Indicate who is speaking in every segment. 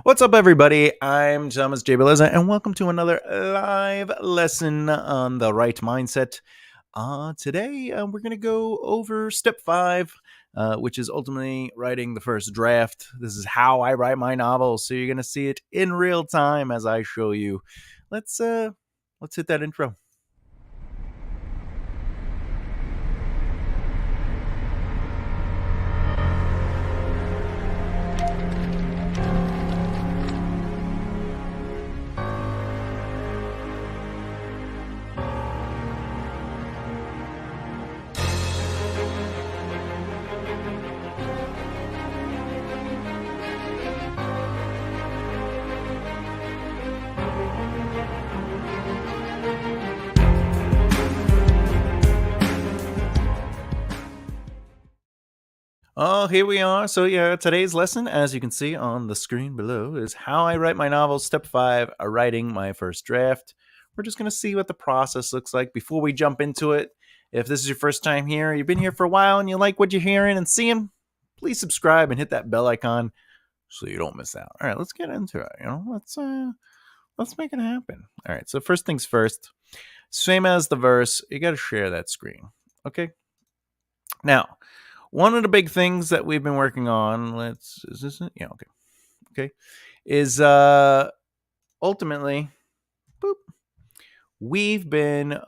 Speaker 1: What's up, everybody? I'm Thomas J. Bellezza, and welcome to another live lesson on the right mindset. Today, we're going to go over step 5, which is ultimately writing the first draft. This is how I write my novels, so you're going to see it in real time as I show you. Let's hit that intro. Oh, here we are. So, yeah, today's lesson, as you can see on the screen below, is how I write my novels. Step 5, writing my first draft. We're just going to see what the process looks like before we jump into it. If this is your first time here, you've been here for a while, and you like what you're hearing and seeing, please subscribe and hit that bell icon so you don't miss out. All right, let's get into it. Let's make it happen. All right, so first things first, same as the verse, you got to share that screen. Okay. Now, one of the big things that we've been working on, is this it? Yeah, okay, is ultimately, we've been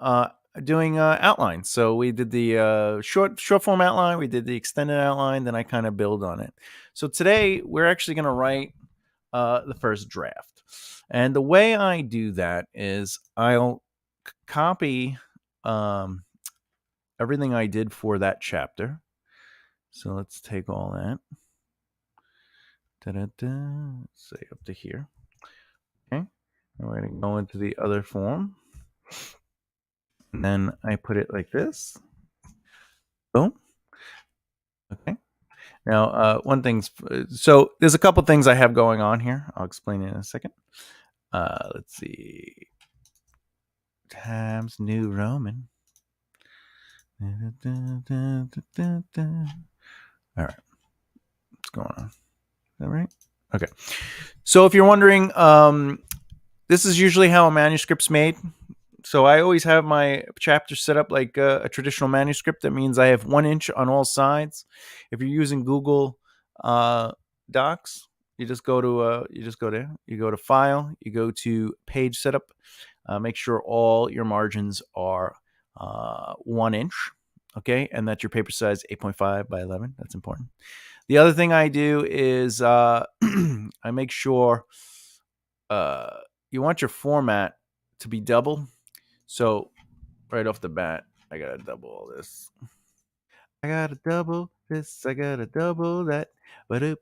Speaker 1: doing outlines. So we did the short form outline, we did the extended outline, then I kind of build on it. So today we're actually going to write the first draft, and the way I do that is I'll copy everything I did for that chapter. So let's take all that. Say up to here. Okay. And we're going to go into the other form. And then I put it like this. Boom. Okay. Now, one thing's so there's a couple things I have going on here. I'll explain it in a second. Let's see. Times New Roman. All right. What's going on? Is that right? Okay. So if you're wondering, this is usually how a manuscript's made. So I always have my chapter set up like a traditional manuscript. That means I have 1 inch on all sides. If you're using Google Docs, you just go to you go to File, you go to Page Setup. Make sure all your margins are 1 inch, okay, and that your paper size 8.5 by 11. That's important. The other thing I do is I make sure you want your format to be double. So right off the bat, I gotta double all this. I gotta double this. I gotta double that. And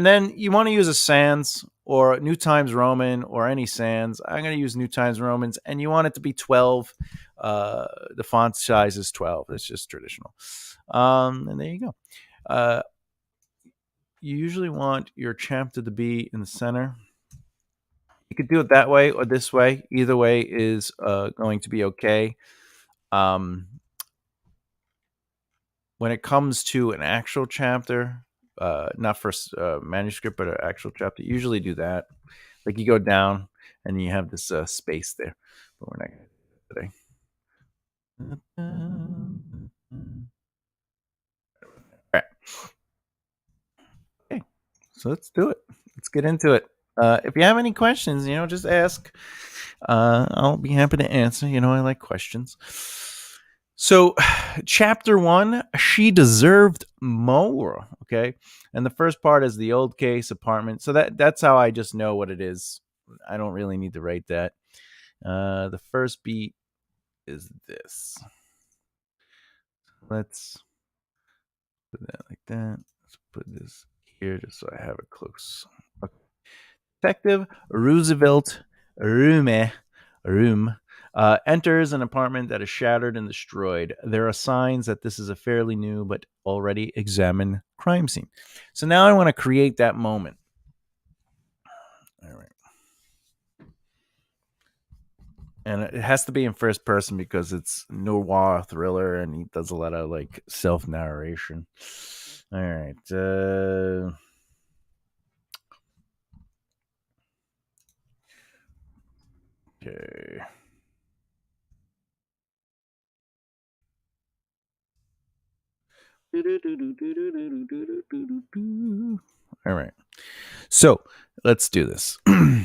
Speaker 1: then you want to use a sans or New Times Roman or any sans. I'm going to use New Times Romans, and you want it to be 12. The font size is 12. It's just traditional. And there you go. You usually want your chapter to be in the center. You could do it that way or this way. Either way is going to be okay. When it comes to an actual chapter, not for manuscript, but an actual chapter, you usually do that. Like you go down and you have this space there. But we're not going to do that today. All right. Okay. So let's do it. Let's get into it. If you have any questions, just ask. I'll be happy to answer. I like questions. So, chapter 1, she deserved more. Okay, and the first part is the old case apartment. So that's how I just know what it is. I don't really need to write that. The first beat is this. Let's put that like that. Let's put this here just so I have it close. Okay. Detective Roosevelt room enters an apartment that is shattered and destroyed. There are signs that this is a fairly new but already examined crime scene. So now I want to create that moment. All right. And it has to be in first person because it's noir thriller and he does a lot of like self-narration. All right. Okay. All right. So let's do this. Hmm.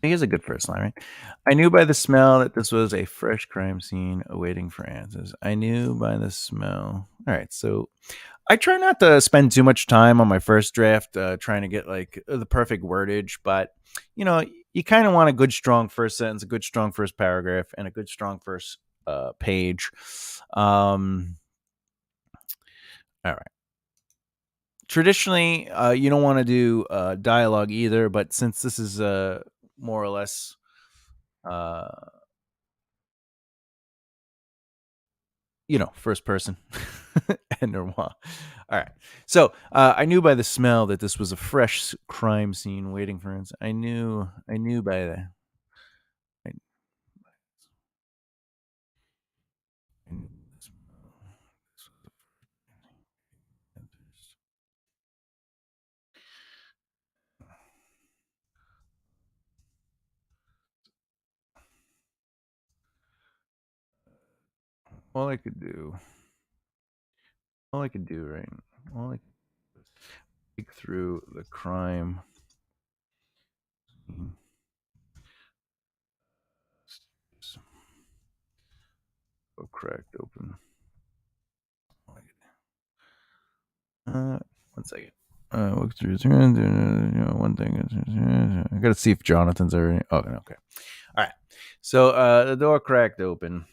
Speaker 1: Here's a good first line, right? I knew by the smell that this was a fresh crime scene awaiting for answers. I knew by the smell. All right, so I try not to spend too much time on my first draft trying to get like the perfect wordage, but you know, you kind of want a good, strong first sentence, a good, strong first paragraph, and a good, strong first page. All right. Traditionally, you don't want to do dialogue either, but since this is more or less uh, first person and noir. All right. So I knew by the smell that this was a fresh crime scene waiting for us. I knew by the. I, I knew this- all I could do, all I could do, right? All I could peek through the crime scene. So cracked open. All I one second. Look through. One thing is, I gotta see if Jonathan's already. Oh, okay. All right. So the door cracked open.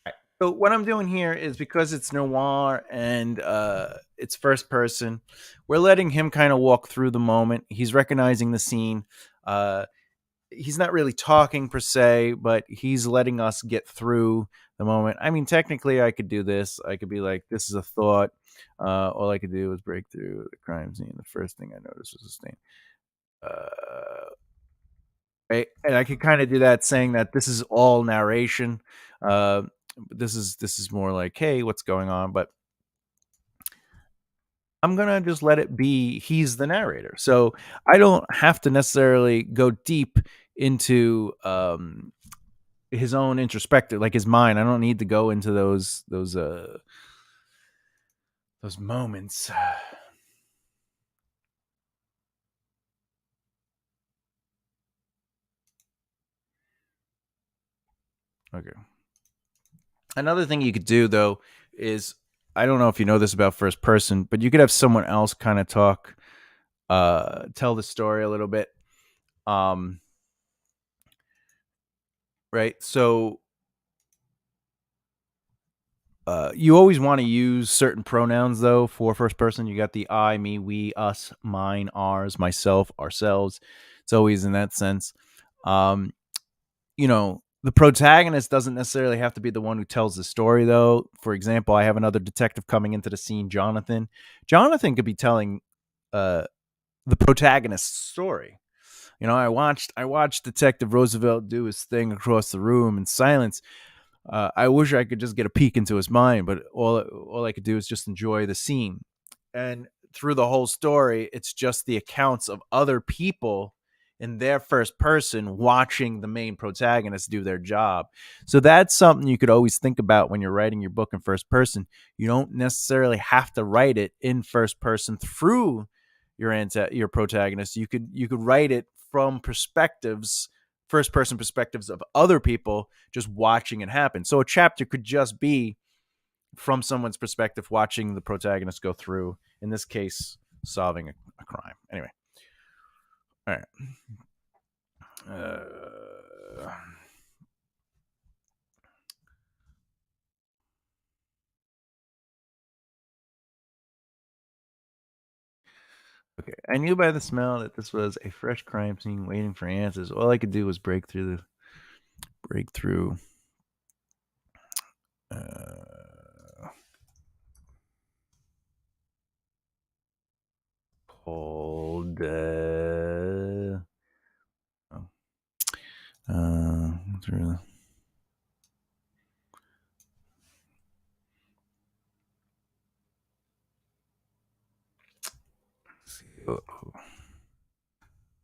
Speaker 1: Right. So what I'm doing here is because it's noir and it's first person, we're letting him kind of walk through the moment. He's recognizing the scene. Uh, he's not really talking per se, but he's letting us get through the moment. I mean, technically, I could do this. I could be like, "This is a thought." All I could do was break through the crime scene. The first thing I noticed was a stain. Uh, right, and I could kind of do that, saying that this is all narration. Uh, this is more like, "Hey, what's going on?" But I'm gonna just let it be. He's the narrator, so I don't have to necessarily go deep into his own introspective, like his mind. I don't need to go into those moments. Okay. Another thing you could do though is, I don't know if you know this about first person, but you could have someone else kind of tell the story a little bit. Um, right. So you always want to use certain pronouns though for first person. You got the I, me, we, us, mine, ours, myself, ourselves. It's always in that sense. Um, the protagonist doesn't necessarily have to be the one who tells the story, though. For example, I have another detective coming into the scene, Jonathan. Jonathan could be telling uh, the protagonist's story. I watched Detective Roosevelt do his thing across the room in silence. I wish I could just get a peek into his mind, but all I could do is just enjoy the scene. And through the whole story, it's just the accounts of other people in their first person watching the main protagonist do their job. So that's something you could always think about when you're writing your book in first person. You don't necessarily have to write it in first person through your protagonist. You could write it from first person perspectives of other people just watching it happen. So a chapter could just be from someone's perspective watching the protagonist go through, in this case, solving a crime. Anyway. All right. Okay. I knew by the smell that this was a fresh crime scene waiting for answers. All I could do was break through. Hold. Through.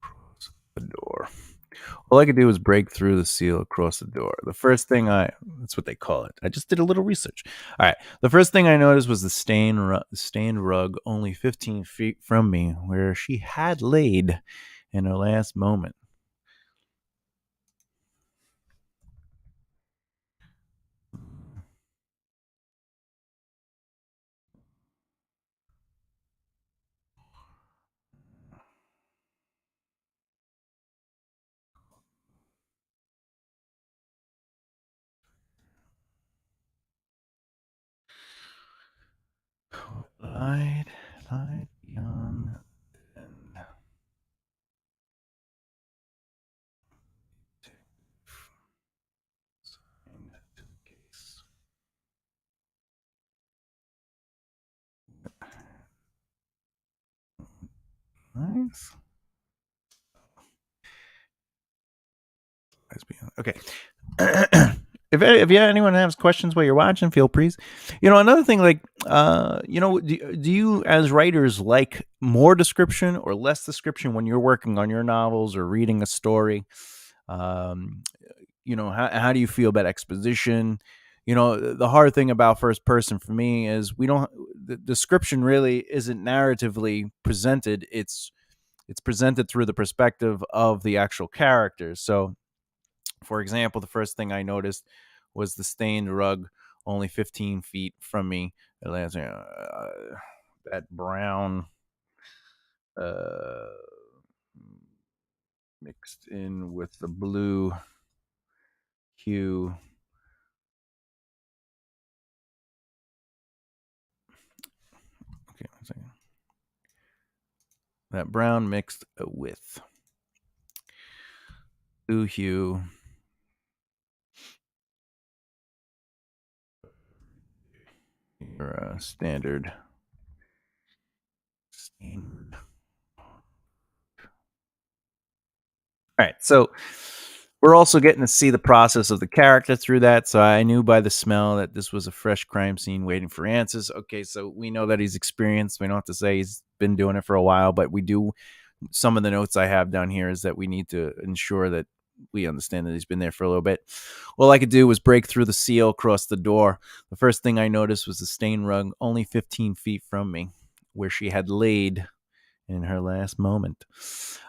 Speaker 1: Across the door. All I could do was break through the seal across the door. The first thing that's what they call it. I just did a little research. All right. The first thing I noticed was the stained rug only 15 feet from me, where she had laid in her last moment. Lied beyond and signed to the case. Nice. Okay. If anyone has questions while you're watching, feel free. Another thing, like, do you as writers like more description or less description when you're working on your novels or reading a story? How do you feel about exposition? The hard thing about first person for me is the description really isn't narratively presented. It's presented through the perspective of the actual characters. So, for example, the first thing I noticed was the stained rug only 15 feet from me. That brown mixed in with the blue hue. Okay, 1 second. That brown mixed with blue hue. Your standard. All right, so we're also getting to see the process of the character through that. So I knew by the smell that this was a fresh crime scene waiting for answers. Okay, so we know that he's experienced. We don't have to say he's been doing it for a while, but we do. Some of the notes I have down here is that we need to ensure that we understand that he's been there for a little bit. All I could do was break through the seal across the door. The first thing I noticed was the stained rug only 15 feet from me, where she had laid in her last moments,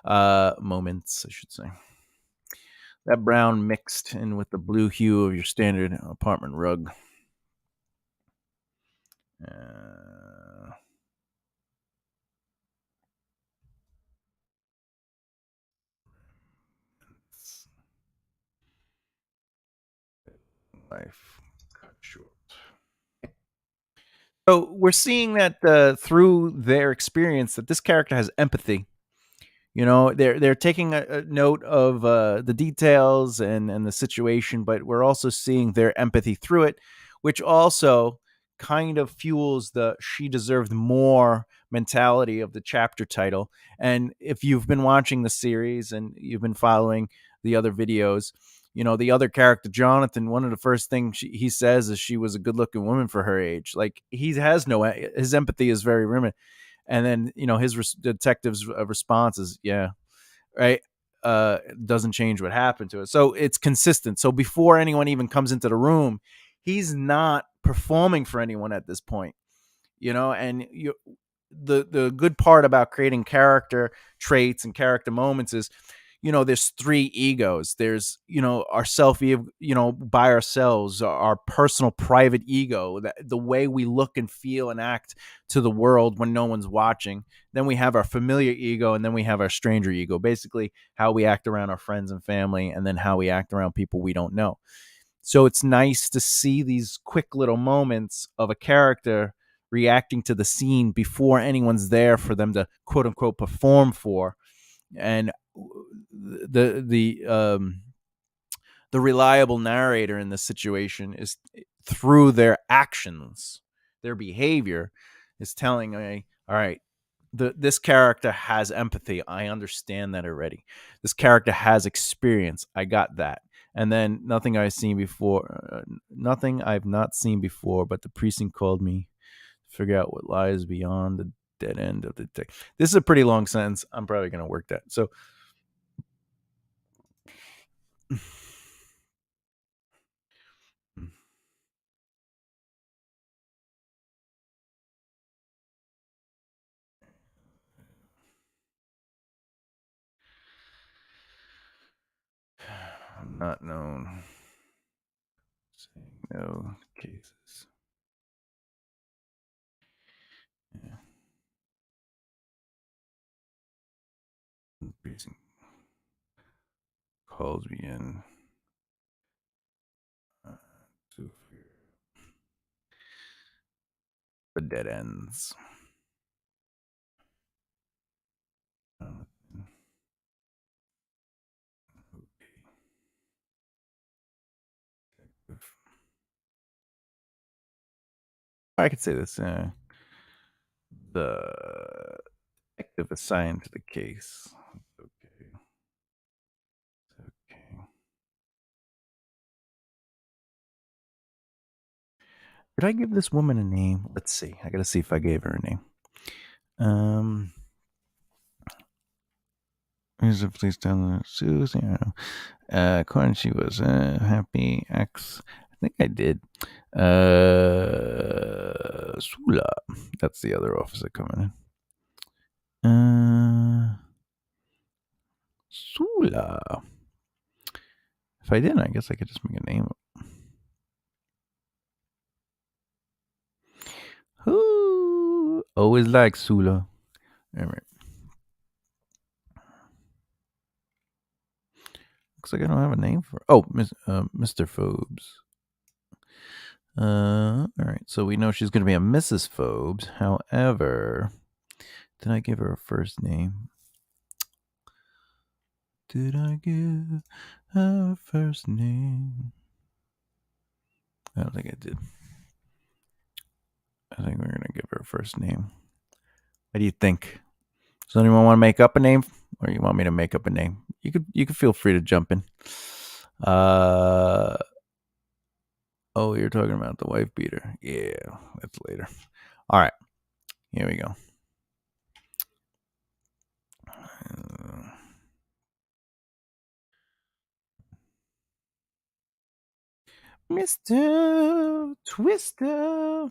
Speaker 1: I should say. That brown mixed in with the blue hue of your standard apartment rug. Life cut short. So we're seeing that through their experience that this character has empathy. They're taking a note of the details and the situation, but we're also seeing their empathy through it, which also kind of fuels the "she deserved more" mentality of the chapter title. And if you've been watching the series and you've been following the other videos, the other character, Jonathan, one of the first things he says is she was a good-looking woman for her age. Like, his empathy is very limited. And then, his detective's response is, yeah, right. doesn't change what happened to it. So it's consistent. So before anyone even comes into the room, he's not performing for anyone at this point, and the good part about creating character traits and character moments is, there's three egos. There's, our self, by ourselves, our personal private ego, the way we look and feel and act to the world when no one's watching. Then we have our familiar ego, and then we have our stranger ego, basically how we act around our friends and family, and then how we act around people we don't know. So it's nice to see these quick little moments of a character reacting to the scene before anyone's there for them to quote unquote perform for. And the reliable narrator in this situation is, through their actions, their behavior, is telling me, all right, this character has empathy. I understand that already. This character has experience. I got that. And then nothing I've not seen before, but the precinct called me to figure out what lies beyond the dead end of the day. This is a pretty long sentence. I'm probably going to work that. So I'm not known. Saying no cases. Yeah. Precinct calls me in to fear the dead ends. I could say this. The detective assigned to the case. Okay. Okay. Did I give this woman a name? Let's see. I gotta see if I gave her a name. Here's a police down there. Susie. I don't know. According, she was happy. X. I think I did. Sula. That's the other officer coming in. Sula. If I didn't, I guess I could just make a name. Who always like Sula? All right. Looks like I don't have a name for. Oh, Mr. Phobes. All right. So we know she's going to be a Mrs. Phobes. However, did I give her a first name? Did I give her a first name? I don't think I did. I think we're going to give her a first name. What do you think? Does anyone want to make up a name, or you want me to make up a name? You could feel free to jump in. Oh, you're talking about the wife beater. Yeah, that's later. All right, here we go. Mr. Twister.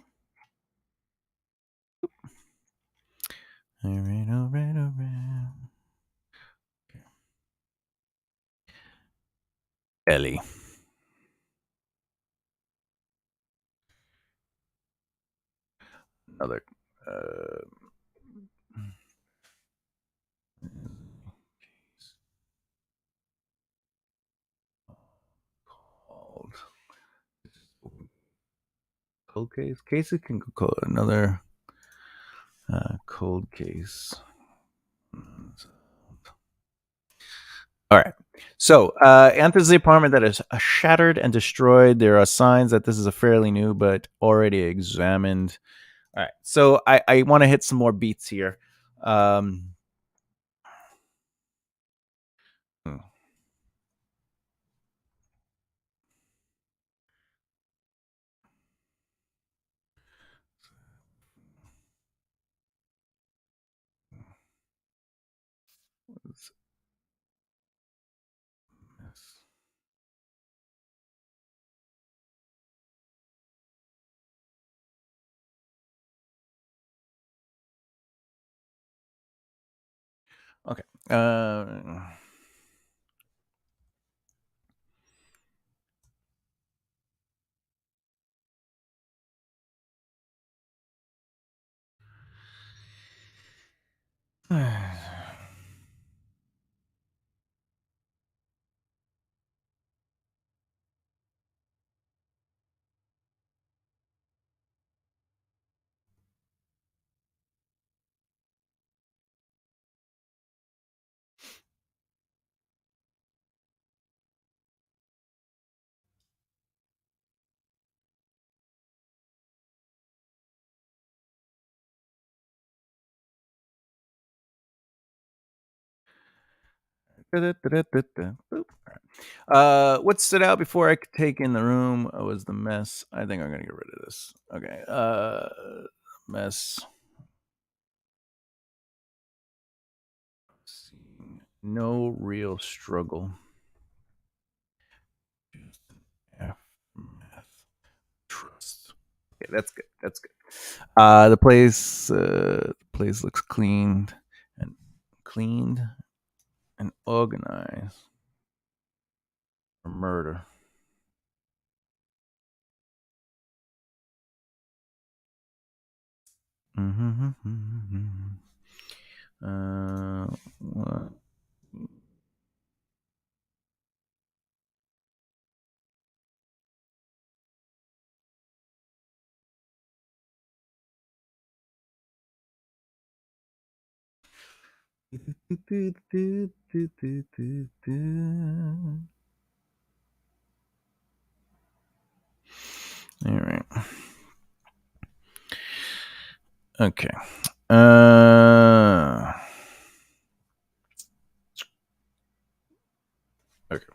Speaker 1: All right, all right, all right. Ellie. Another. Called cold case. Cases can go cold. Another cold case. All right. So, enters the apartment that is shattered and destroyed. There are signs that this is a fairly new but already examined. All right. So, I want to hit some more beats here. Um, hmm. Okay. What stood out before I could take in the room was the mess. I think I'm gonna get rid of this. Okay. Mess. No real struggle. Just an aftermath. Trust. Okay, that's good. That's good. The place looks cleaned and organized for murder. Mm-hmm. What? All right. Okay. Okay.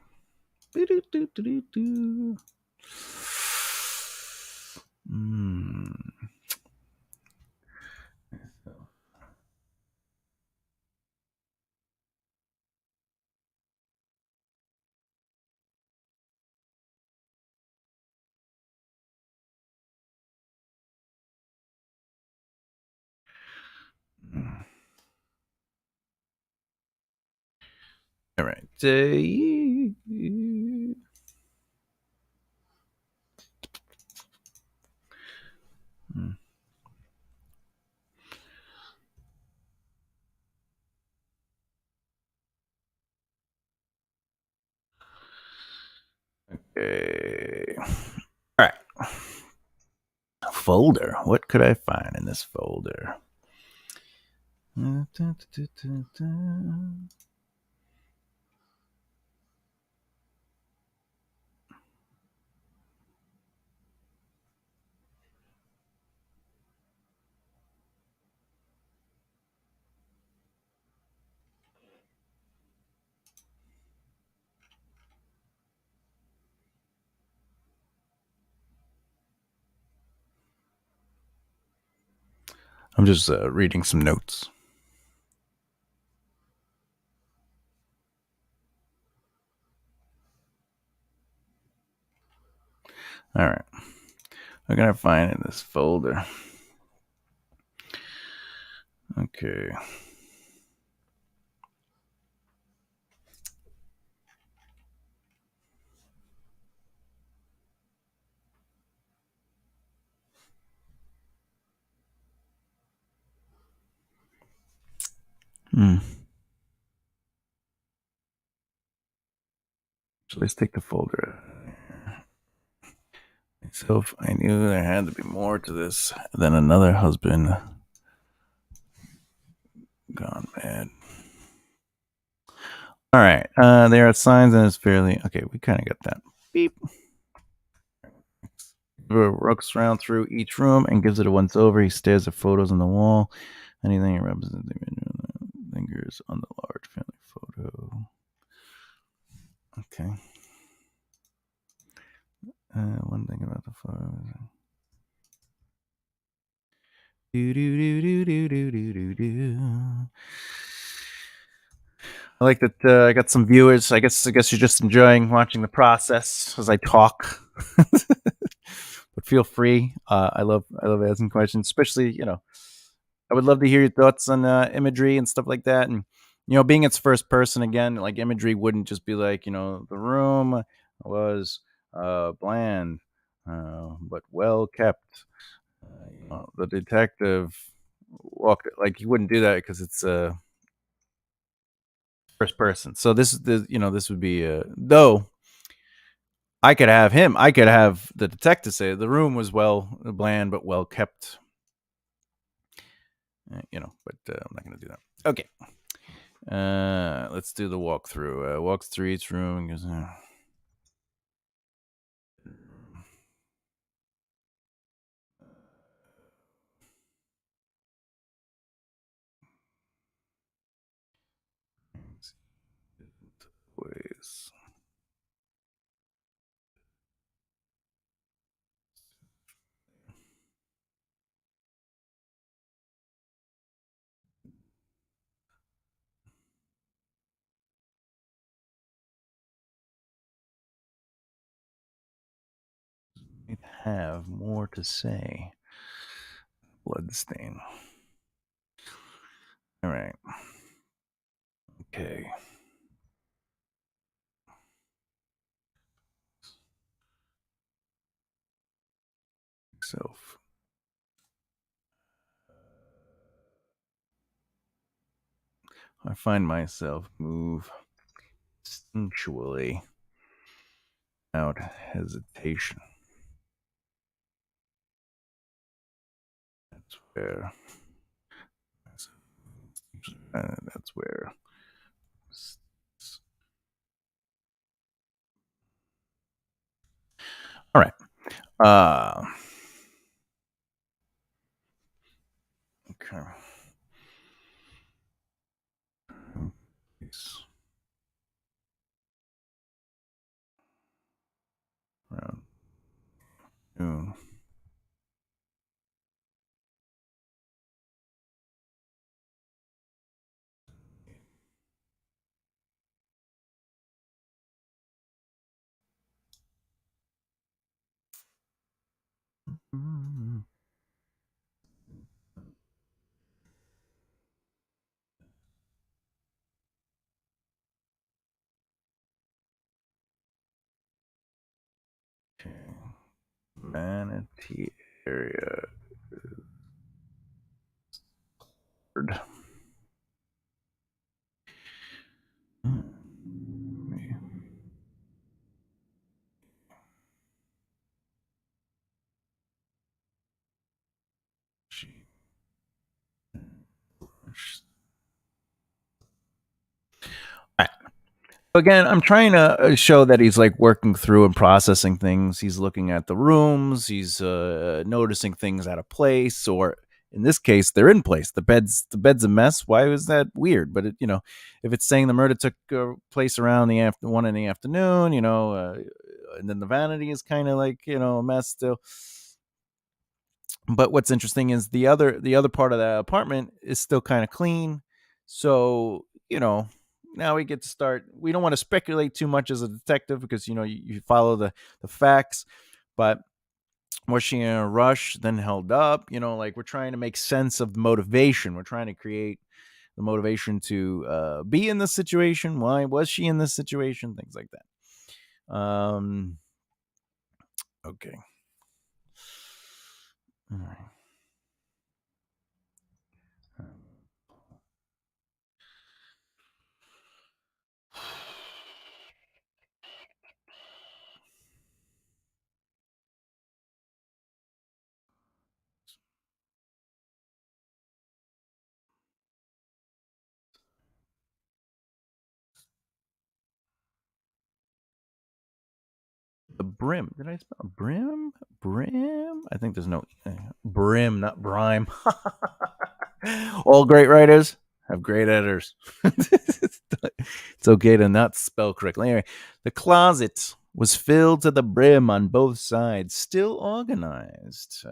Speaker 1: Mm. All right. Okay. All right. Folder. What could I find in this folder? I'm just reading some notes. All right. What can I find in this folder? Okay. So let's take the folder. Myself, I knew there had to be more to this than another husband gone mad. All right. There are signs and it's fairly okay. We kind of got that. Beep. Looks around through each room and gives it a once over. He stares at photos on the wall. Anything that represents the lingers on the large family photo. Okay. One thing about the photo. I like that I got some viewers. I guess you're just enjoying watching the process as I talk. But feel free. I love asking questions, especially I would love to hear your thoughts on imagery and stuff like that. And being its first person again, like imagery wouldn't just be like, the room was bland, but well kept. The detective walked, like, he wouldn't do that because it's first person. So this is this would be though I could have the detective say the room was well bland but well kept. But I'm not gonna do that. Okay. Let's do the walkthrough. Walks through each room and goes. Ways. Have more to say. Bloodstain. All right. Okay. Self. I find myself move instinctually without hesitation. That's where. That's where. All right. Okay. Around noon. Okay. Vanity area. Again, I'm trying to show that he's like working through and processing things. He's looking at the rooms. He's noticing things out of place, or in this case, they're in place. The bed's a mess. Why was that weird? But if it's saying the murder took place around the after 1 in the afternoon, and then the vanity is kind of like a mess still. But what's interesting is the other part of the apartment is still kind of clean. So now we get to start. We don't want to speculate too much as a detective because you follow the facts. But was she in a rush, then held up? Like, we're trying to make sense of the motivation. We're trying to create the motivation to be in this situation. Why was she in this situation? Things like that. Okay. All right. The brim. Did I spell brim? Brim? I think there's no brim, not brime. All great writers have great editors. It's okay to not spell correctly. Anyway, the closet was filled to the brim on both sides, still organized.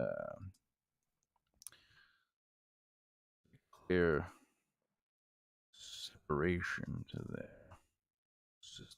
Speaker 1: Clear separation to their system.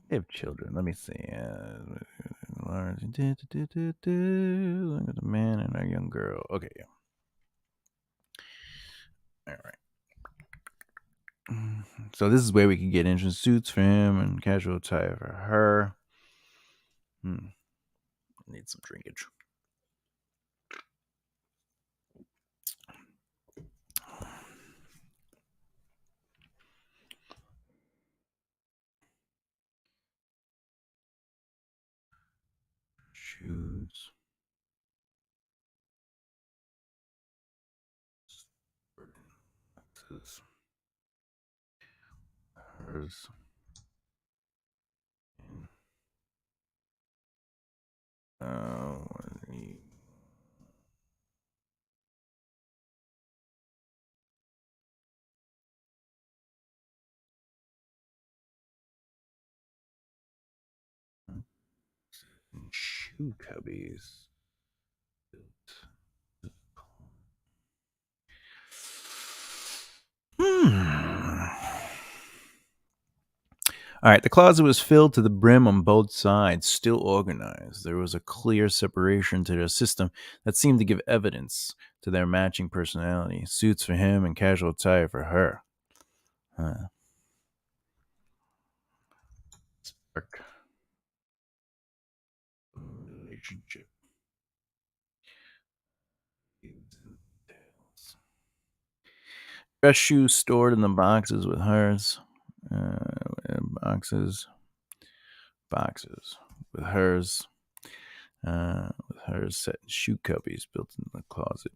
Speaker 1: They have children. Let me see. Look at the man and a young girl. Okay. All right. So this is where we can get entrance suits for him and casual attire for her. Need some drinkage. Shoes. Hers. Uh, shoe cubbies. All right, the closet was filled to the brim on both sides, still organized. There was a clear separation to their system that seemed to give evidence to their matching personality. Suits for him and casual attire for her. Spark relationship. Dress shoes stored in the boxes with hers. Boxes with hers. With hers set in shoe cubbies built in the closet.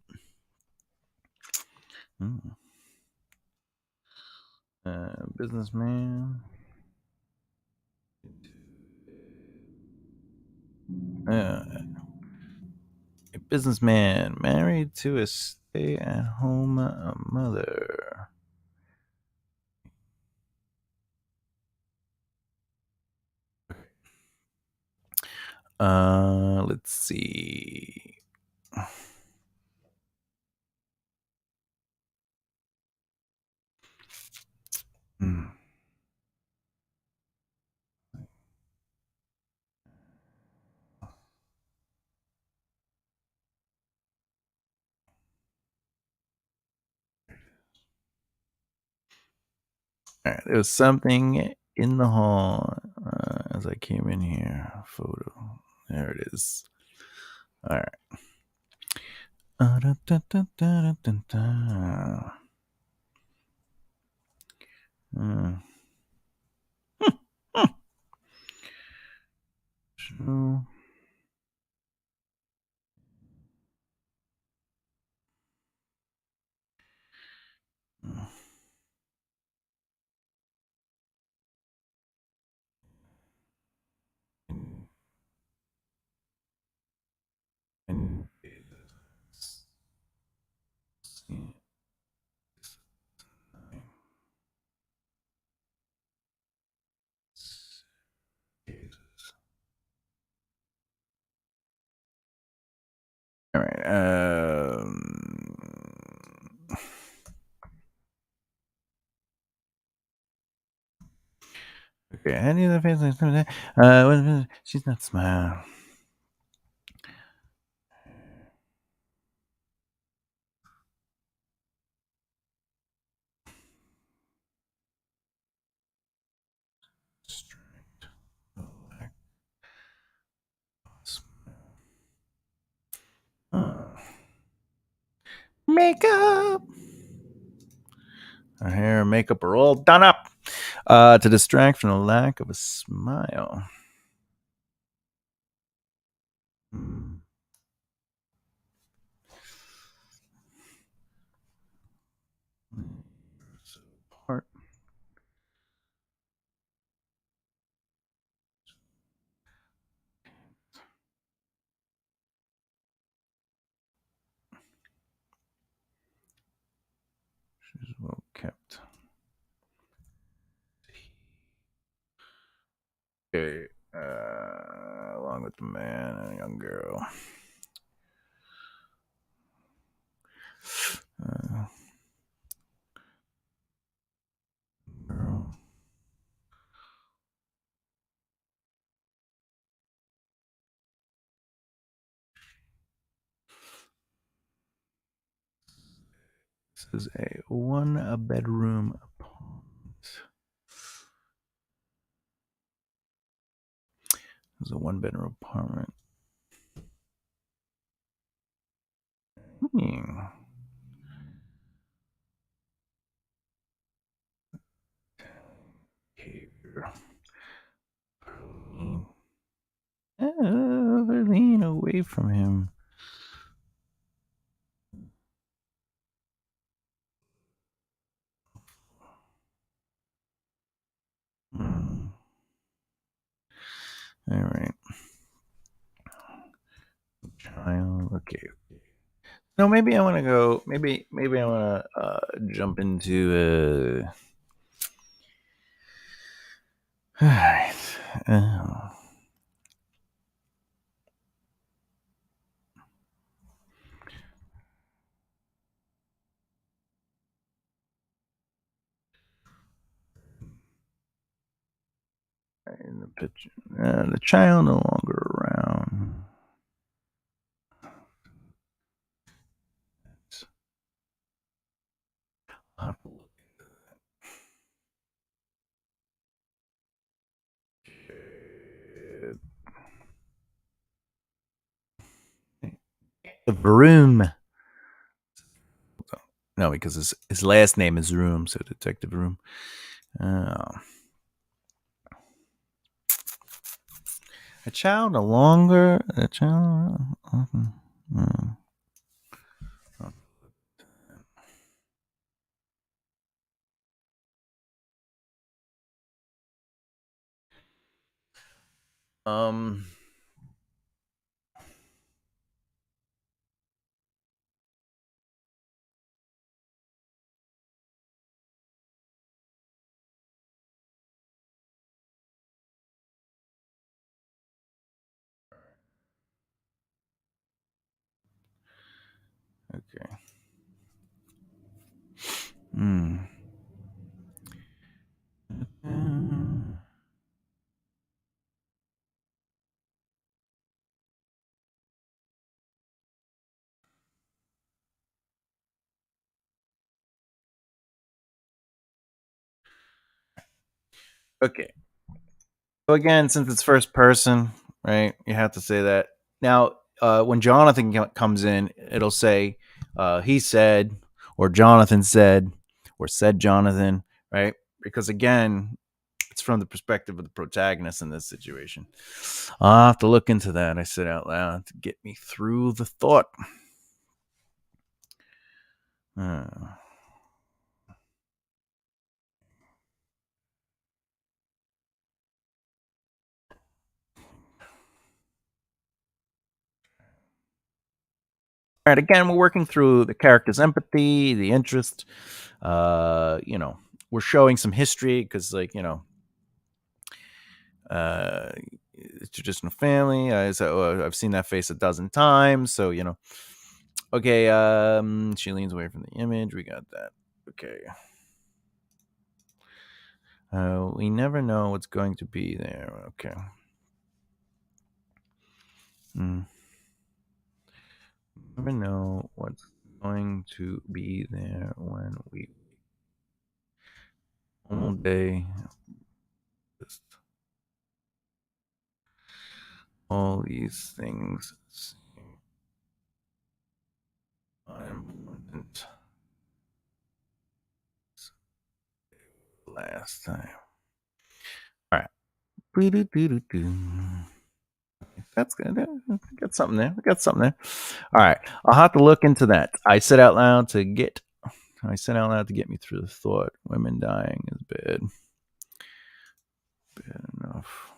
Speaker 1: Businessman. A businessman married to a stay-at-home mother. Let's see. All right, there was something in the hall as I came in here. Photo. There it is. All right. So, all right. Okay. Any of the face? She's not smiling. Makeup. Her hair and makeup are all done up to distract from the lack of a smile. Part. She's well kept. Okay. Along with the man and a young girl. Girl. This is a one-bedroom apartment. This is a one-bedroom apartment. Here. Lean away from him. All right. Child. Okay. No, maybe I want to go. Maybe I want to jump into. All right. In the picture, the child no longer around. The Broom. No, because his last name is Room, so Detective Room. A child no longer. A child. Okay. Okay. So again, since it's first person, right? You have to say that. Now, when Jonathan comes in, it'll say he said, or Jonathan said, or said Jonathan, right? Because again, it's from the perspective of the protagonist in this situation. I'll have to look into that. I said out loud to get me through the thought. All right, again, we're working through the character's empathy, the interest. We're showing some history because, it's traditional family. I've seen that face a dozen times, so Okay, she leans away from the image. We got that. Okay. We never know what's going to be there. Okay. Never know what's going to be there when we all day. Just all these things seem unimportant. Last time. All right. That's good. We got something there. All right. I'll have to look into that. I said out loud to get me through the thought. Women dying is bad. Bad enough.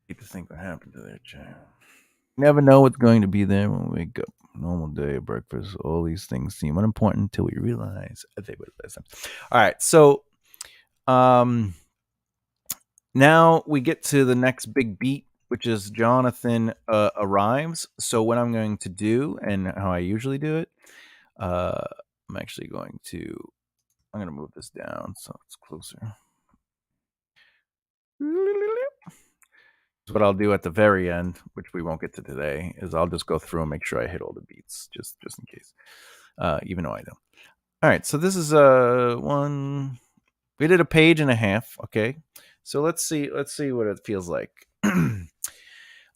Speaker 1: Hate to think what happened to their child. Never know what's going to be there when we wake up. normal day of breakfast. All these things seem unimportant until we realize they were last time. All right, so now we get to the next big beat, which is Jonathan arrives. So what I'm going to do, and how I usually do it, I'm actually going to move this down so it's closer. What I'll do at the very end, which we won't get to today, is I'll just go through and make sure I hit all the beats, just in case, even though I don't. All right, so this is one. We did a page and a half. Okay, so let's see what it feels like.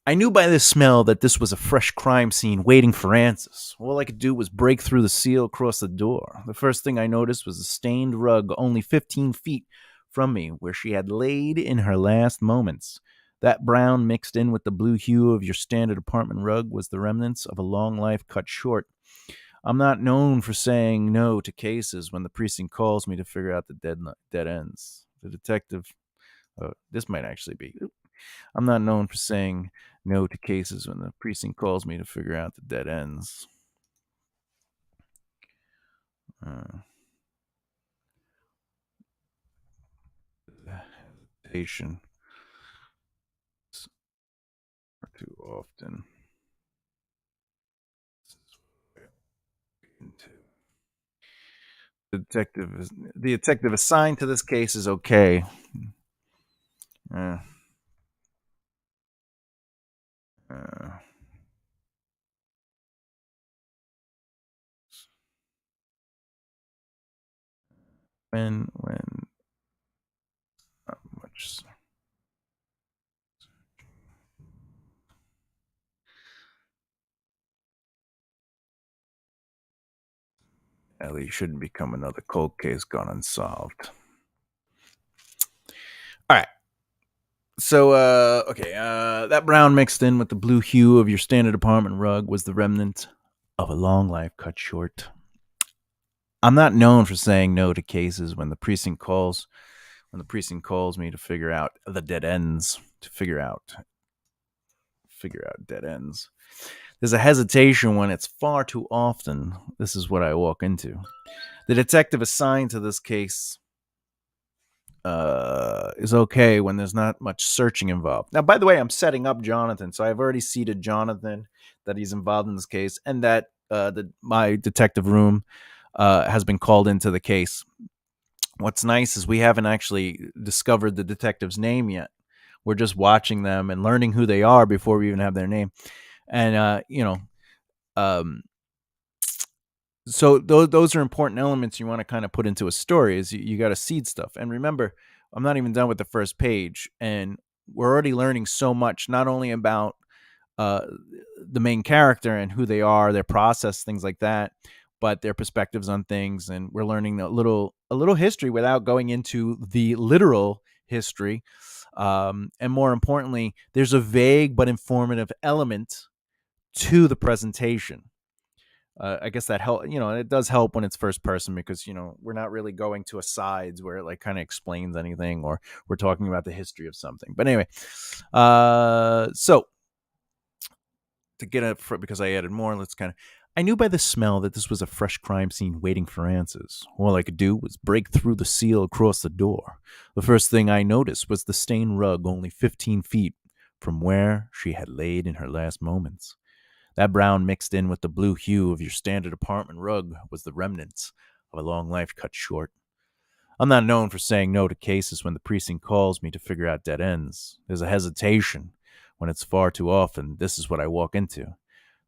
Speaker 1: I knew by the smell that this was a fresh crime scene waiting for answers. All I could do was break through the seal across the door. The first thing I noticed was a stained rug only 15 feet from me, where she had laid in her last moments. That brown mixed in with the blue hue of your standard apartment rug was the remnants of a long life cut short. I'm not known for saying no to cases when the precinct calls me to figure out the dead ends. The detective, this might actually be. I'm not known for saying no to cases when the precinct calls me to figure out the dead ends. Hesitation too often. The detective assigned to this case is okay. Uh, uh, when not much. Ellie shouldn't become another cold case gone unsolved. All right. So, that brown mixed in with the blue hue of your standard apartment rug was the remnant of a long life cut short. I'm not known for saying no to cases when the precinct calls me to figure out the dead ends, to figure out dead ends. There's a hesitation when it's far too often. This is what I walk into. The detective assigned to this case is okay when there's not much searching involved. Now, by the way, I'm setting up Jonathan, so I've already seated Jonathan that he's involved in this case, and that my detective room has been called into the case. What's nice is we haven't actually discovered the detective's name yet. We're just watching them and learning who they are before we even have their name. And so those are important elements you want to kind of put into a story. Is you got to seed stuff. And remember, I'm not even done with the first page, and we're already learning so much, not only about uh, the main character and who they are, their process, things like that, but their perspectives on things. And we're learning a little history without going into the literal history. And more importantly, there's a vague but informative element to the presentation. I guess that help. It does help when it's first person, because we're not really going to a sides where it like kind of explains anything, or we're talking about the history of something. But anyway, so to get it because I added more, let's kind of. I knew by the smell that this was a fresh crime scene waiting for answers. All I could do was break through the seal across the door. The first thing I noticed was the stained rug only 15 feet from where she had laid in her last moments. That brown mixed in with the blue hue of your standard apartment rug was the remnants of a long life cut short. I'm not known for saying no to cases when the precinct calls me to figure out dead ends. There's a hesitation when it's far too often. This is what I walk into.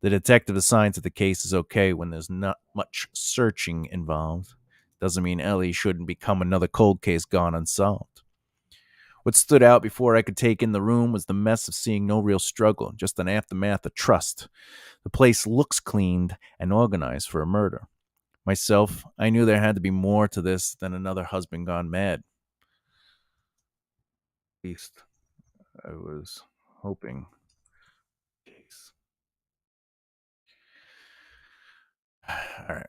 Speaker 1: The detective assigned to the case is okay when there's not much searching involved. Doesn't mean Ellie shouldn't become another cold case gone unsolved. What stood out before I could take in the room was the mess of seeing no real struggle, just an aftermath of trust. The place looks cleaned and organized for a murder. Myself, I knew there had to be more to this than another husband gone mad. At least I was hoping. All right.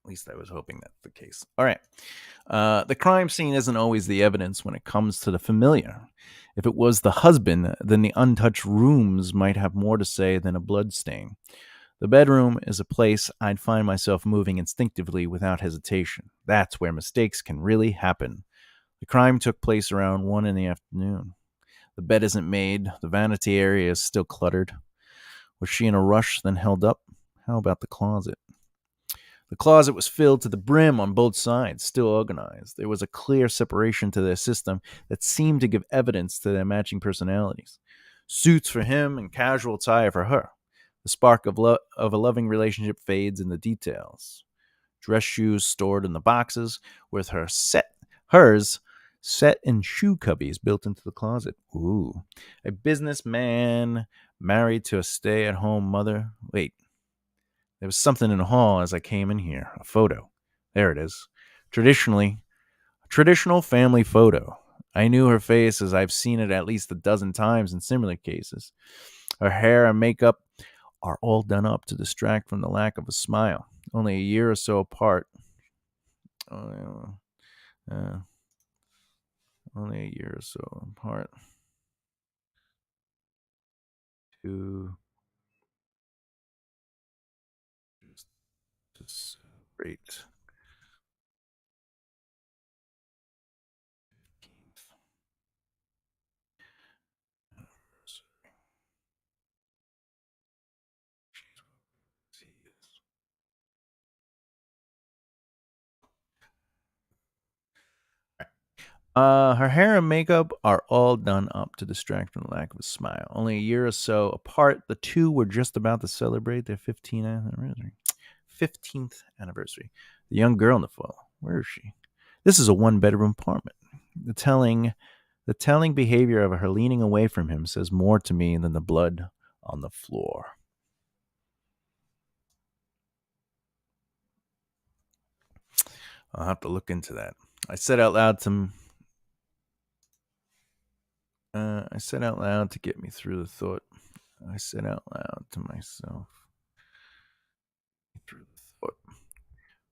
Speaker 1: At least I was hoping that's the case. All right. The crime scene isn't always the evidence when it comes to the familiar. If it was the husband, then the untouched rooms might have more to say than a blood stain. The bedroom is a place I'd find myself moving instinctively without hesitation. That's where mistakes can really happen. The crime took place around 1 in the afternoon. The bed isn't made. The vanity area is still cluttered. Was she in a rush, then held up? How about the closet? The closet was filled to the brim on both sides, still organized. There was a clear separation to their system that seemed to give evidence to their matching personalities. Suits for him and casual attire for her. The spark of a loving relationship fades in the details. Dress shoes stored in the boxes, with hers set in shoe cubbies built into the closet. Ooh. A businessman married to a stay-at-home mother. Wait, there was something in the hall as I came in here. A photo. There it is. Traditional family photo. I knew her face as I've seen it at least a dozen times in similar cases. Her hair and makeup are all done up to distract from the lack of a smile. Only a year or so apart. Only a year or so apart. To celebrate. Her hair and makeup are all done up to distract from the lack of a smile. Only a year or so apart, the two were just about to celebrate their 15th anniversary. 15th anniversary. The young girl in the photo. Where is she? This is a one-bedroom apartment. The telling behavior of her leaning away from him says more to me than the blood on the floor. I'll have to look into that. I said out loud to get me through the thought. I said out loud to myself. Through the thought.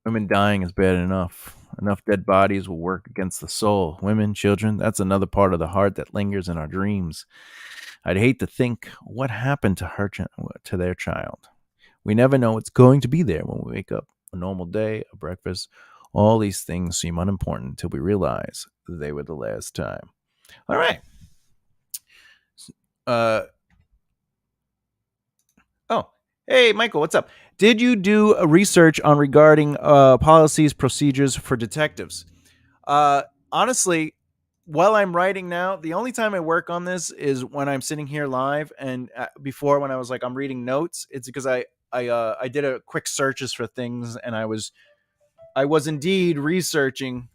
Speaker 1: Women dying is bad enough. Enough dead bodies will work against the soul. Women, children, that's another part of the heart that lingers in our dreams. I'd hate to think what happened to to their child. We never know what's going to be there when we wake up. A normal day, a breakfast, all these things seem unimportant until we realize they were the last time. All right. Oh, hey, Michael, what's up? Did you do a research on regarding policies, procedures for detectives? Honestly, while I'm writing now, the only time I work on this is when I'm sitting here live, and before when I was like I'm reading notes, it's because I did a quick searches for things, and I was indeed researching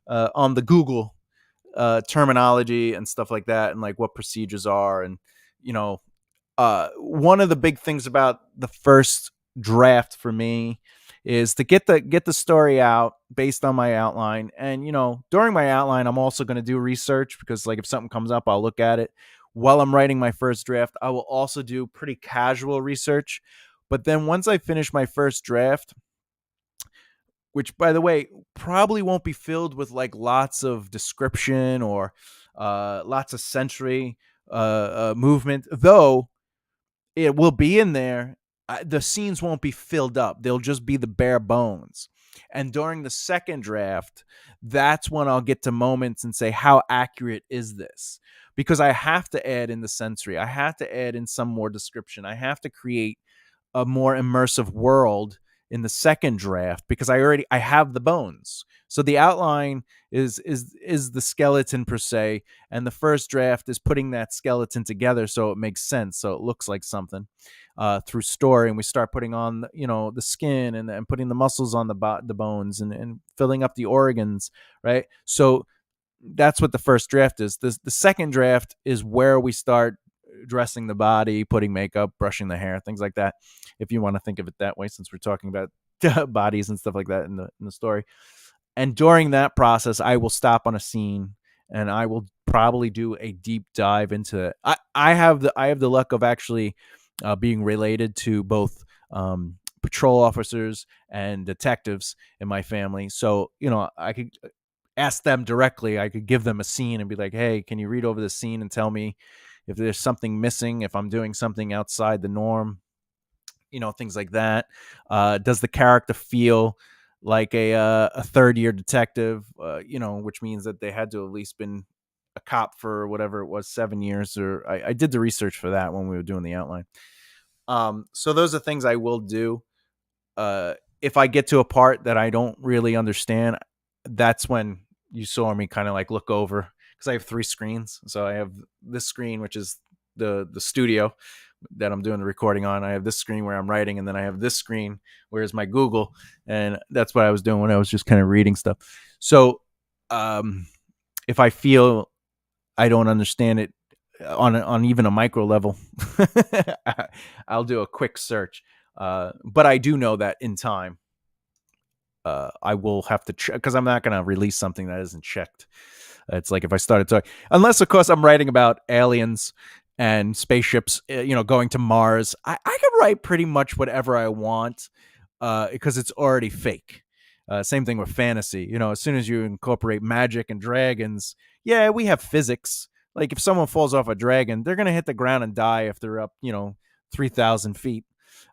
Speaker 1: on the Google terminology and stuff like that, and like what procedures are, and you know, one of the big things about the first draft for me is to get the story out based on my outline. And during my outline, I'm also going to do research, because like if something comes up, I'll look at it. While I'm writing my first draft, I will also do pretty casual research. But then once I finish my first draft, which by the way probably won't be filled with like lots of description or lots of sensory movement, though it will be in there. The scenes won't be filled up. They'll just be the bare bones. And during the second draft, that's when I'll get to moments and say, how accurate is this? Because I have to add in the sensory. I have to add in some more description. I have to create a more immersive world in the second draft, because I have the bones. So the outline is the skeleton per se, and the first draft is putting that skeleton together so it makes sense, so it looks like something through story. And we start putting on the skin, and putting the muscles on the bones, and filling up the organs, right? So that's what the first draft is. The second draft is where we start dressing the body, putting makeup, brushing the hair, things like that, if you want to think of it that way, since we're talking about bodies and stuff like that in the story. And during that process, I will stop on a scene, and I will probably do a deep dive into it. I have the luck of actually being related to both patrol officers and detectives in my family. So, I could ask them directly. I could give them a scene and be like, hey, can you read over the scene and tell me if there's something missing, if I'm doing something outside the norm, things like that. Does the character feel like a third year detective, which means that they had to at least been a cop for whatever it was, 7 years, or I did the research for that when we were doing the outline. So those are things I will do. If I get to a part that I don't really understand, that's when you saw me kind of like look over, because I have 3 screens. So I have this screen, which is the studio that I'm doing the recording on. I have this screen where I'm writing, and then I have this screen where is my Google, and that's what I was doing when I was just kind of reading stuff. So if I feel I don't understand it on even a micro level, I'll do a quick search. But I do know that in time, I will have to check, because I'm not going to release something that isn't checked. It's like if I started talking, unless of course I'm writing about aliens and spaceships, going to Mars. I can write pretty much whatever I want, because it's already fake. Same thing with fantasy. As soon as you incorporate magic and dragons, yeah, we have physics. Like if someone falls off a dragon, they're going to hit the ground and die if they're up, 3,000 feet.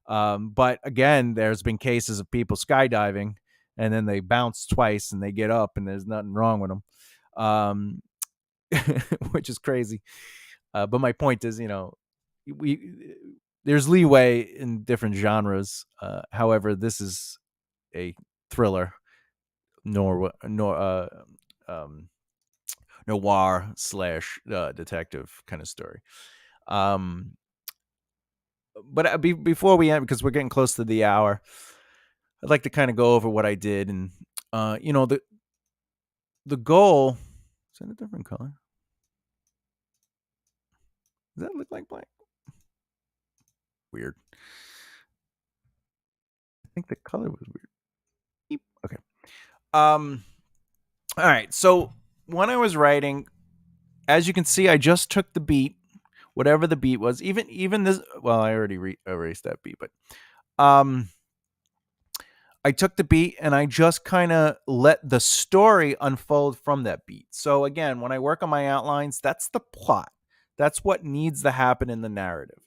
Speaker 1: But again, there's been cases of people skydiving and then they bounce twice and they get up and there's nothing wrong with them, which is crazy. But my point is, there's leeway in different genres. However, this is a thriller, noir / detective kind of story. But before we end, because we're getting close to the hour, I'd like to kind of go over what I did, and the goal. Is that a different color? Does that look like black? Weird. I think the color was weird. Okay. All right. So when I was writing, as you can see, I just took the beat, whatever the beat was. Even this. Well, I already erased that beat, but I took the beat and I just kind of let the story unfold from that beat. So again, when I work on my outlines, that's the plot. That's what needs to happen in the narrative.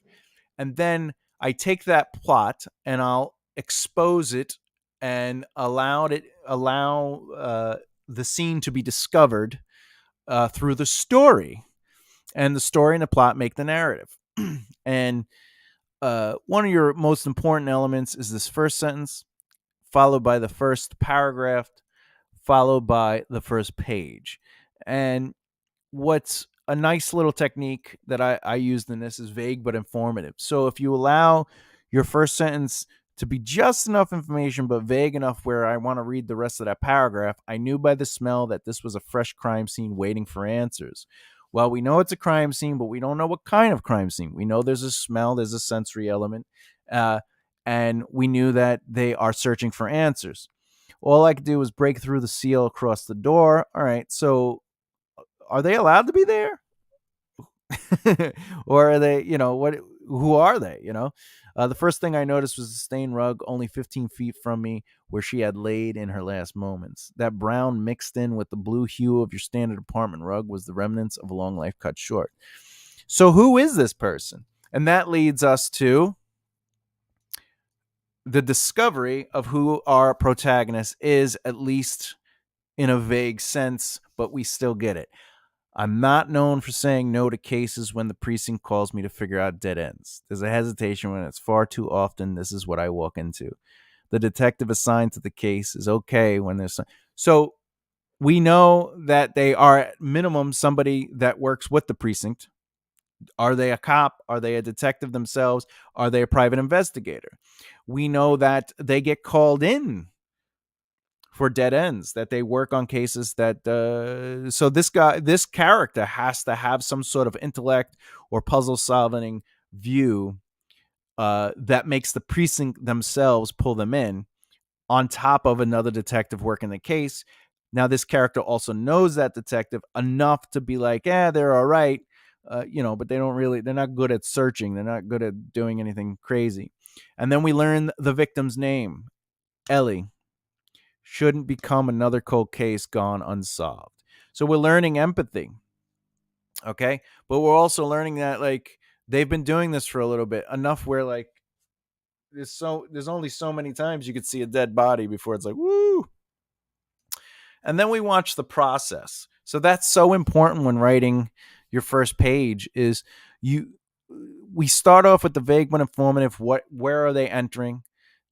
Speaker 1: And then I take that plot and I'll expose it and allow the scene to be discovered through the story. And the story and the plot make the narrative. And one of your most important elements is this first sentence, followed by the first paragraph, followed by the first page. And what's a nice little technique that I used in this is vague but informative. So if you allow your first sentence to be just enough information but vague enough where I want to read the rest of that paragraph, I knew by the smell that this was a fresh crime scene waiting for answers. Well, we know it's a crime scene, but we don't know what kind of crime scene. We know there's a smell, there's a sensory element, and we knew that they are searching for answers. All I could do was break through the seal across the door. All right, so are they allowed to be there? Or are they, who are they? The first thing I noticed was the stained rug only 15 feet from me, where she had laid in her last moments. That brown mixed in with the blue hue of your standard apartment rug was the remnants of a long life cut short. So who is this person? And that leads us to the discovery of who our protagonist is, at least in a vague sense, but we still get it. I'm not known for saying no to cases when the precinct calls me to figure out dead ends. There's a hesitation when it's far too often. This is what I walk into. The detective assigned to the case is okay when there's so we know that they are at minimum somebody that works with the precinct. Are they a cop? Are they a detective themselves? Are they a private investigator? We know that they get called in for dead ends, that they work on cases that so this character has to have some sort of intellect or puzzle solving view that makes the precinct themselves pull them in, on top of another detective working the case. Now this character also knows that detective enough to be like, yeah, they're all right, but they're not good at searching, they're not good at doing anything crazy. And then we learn the victim's name, Ellie. Shouldn't become another cold case gone unsolved. So we're learning empathy. Okay. But we're also learning that, like, they've been doing this for a little bit, enough where, like, there's only so many times you could see a dead body before it's like, woo. And then we watch the process. So that's so important when writing your first page. Is you We start off with the vague but informative. Where are they entering?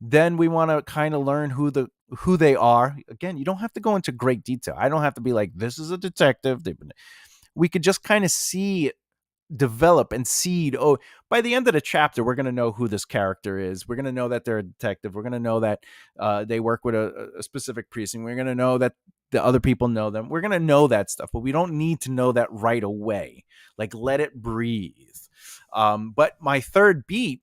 Speaker 1: Then we want to kind of learn who they are. Again, you don't have to go into great detail. I don't have to be like, this is a detective. We could just kind of see, develop, and seed. Oh, by the end of the chapter, we're going to know who this character is. We're going to know that they're a detective. We're going to know that they work with a specific precinct. We're going to know that the other people know them. We're going to know that stuff, but we don't need to know that right away. Like, let it breathe. But my third beat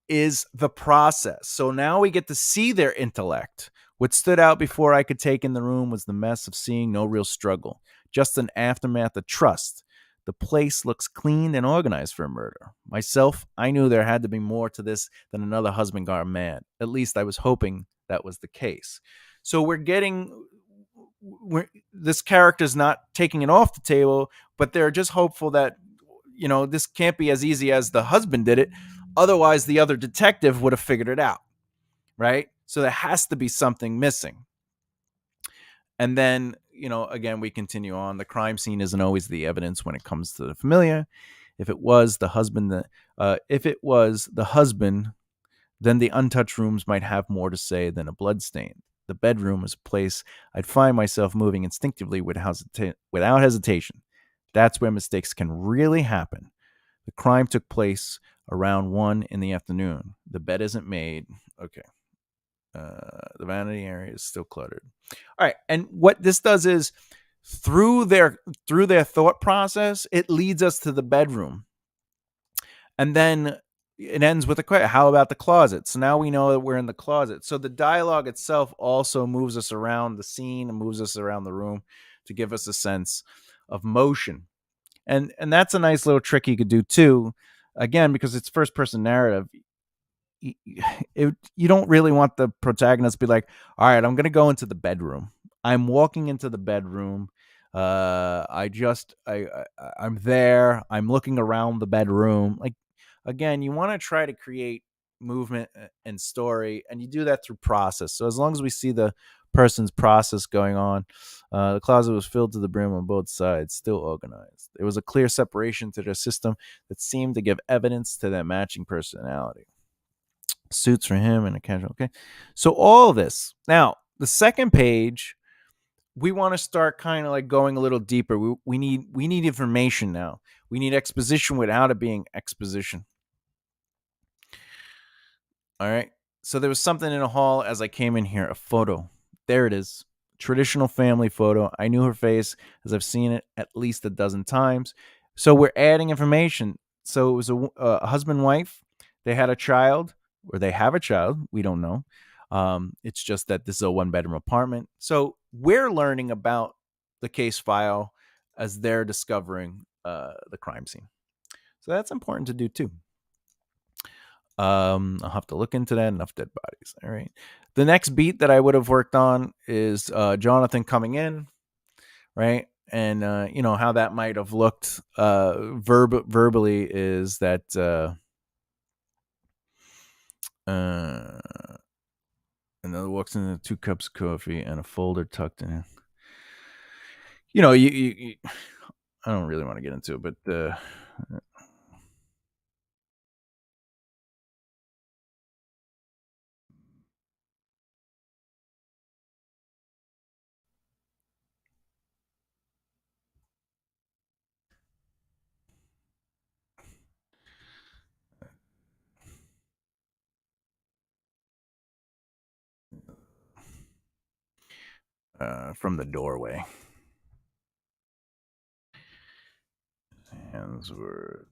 Speaker 1: is the process. So now we get to see their intellect. What stood out before I could take in the room was the mess of seeing no real struggle, just an aftermath of trust. The place looks clean and organized for a murder. Myself, I knew there had to be more to this than another husband gone mad. At least I was hoping that was the case. So this character's not taking it off the table, but they're just hopeful that, this can't be as easy as the husband did it. Otherwise, the other detective would have figured it out, right? So there has to be something missing. And then, again, we continue on. The crime scene isn't always the evidence when it comes to the familiar. If it was the husband, then the untouched rooms might have more to say than a bloodstain. The bedroom is a place I'd find myself moving instinctively without hesitation. That's where mistakes can really happen. The crime took place around 1 in the afternoon. The bed isn't made. Okay. The vanity area is still cluttered. All right. And what this does is, through their thought process, it leads us to the bedroom. And then it ends with a question. How about the closet? So now we know that we're in the closet. So the dialogue itself also moves us around the scene and moves us around the room to give us a sense of motion. And that's a nice little trick you could do too. Again, because it's first person narrative, you don't really want the protagonist to be like, all right, I'm going to go into the bedroom. I'm walking into the bedroom. I'm there. I'm looking around the bedroom. Like, again, you want to try to create movement and story, and you do that through process. So as long as we see the person's process going on, the closet was filled to the brim on both sides, still organized. There was a clear separation to their system that seemed to give evidence to their matching personality. Suits for him and a casual. Okay. So all this. Now, the second page, we want to start kind of like going a little deeper. We need information now. We need exposition without it being exposition. All right. So there was something in a hall as I came in here, a photo. There it is. Traditional family photo. I knew her face as I've seen it at least a dozen times. So we're adding information. So it was a husband and wife. They had a child, or they have a child. We don't know. It's just that this is a 1-bedroom apartment. So we're learning about the case file as they're discovering the crime scene. So that's important to do too. I'll have to look into that. Enough dead bodies. All right. The next beat that I would have worked on is Jonathan coming in, right? And how that might have looked verbally is that another walks in 2 cups of coffee and a folder tucked in. You I don't really want to get into it, but from the doorway. Hands were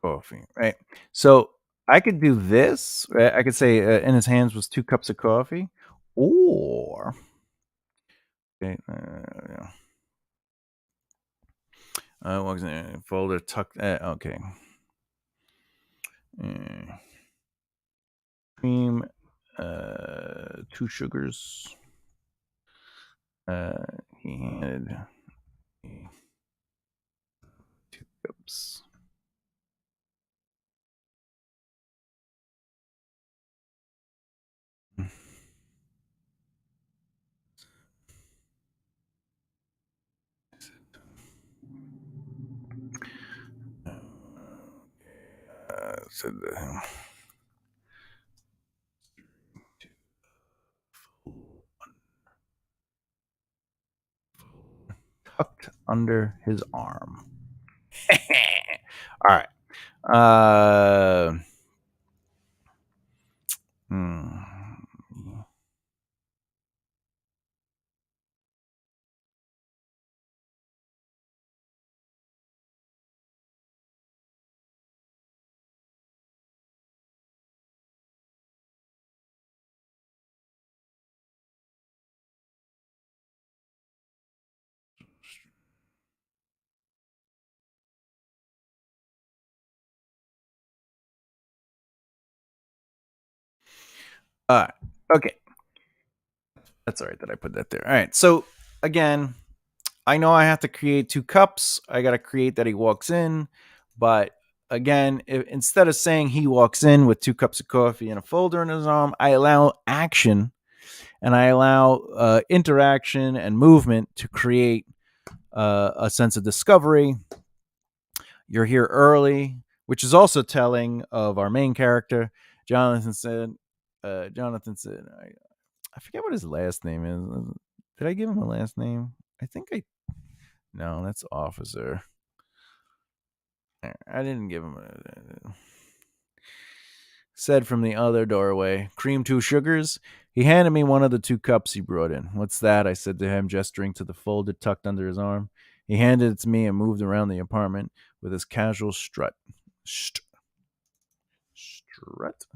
Speaker 1: coffee, right? So I could do this. Right? I could say in his hands was 2 cups of coffee, or okay, yeah. Walks in a folder tucked. Okay. cream, 2 sugars. He handed me 2 cups. Said tucked under his arm. All right. Hmm. All right. Okay. That's all right that I put that there. All right. So again, I know I have to create 2 cups. I got to create that he walks in. But again, instead of saying he walks in with 2 cups of coffee and a folder in his arm, I allow action and I allow interaction and movement to create a sense of discovery. You're here early, which is also telling of our main character. Jonathan said, I forget what his last name is. Did I give him a last name? I think I. No, that's officer. I didn't give him a. Said from the other doorway, cream 2 sugars. He handed me one of the 2 cups he brought in. What's that? I said to him, gesturing to the folder tucked under his arm. He handed it to me and moved around the apartment with his casual strut. Strut?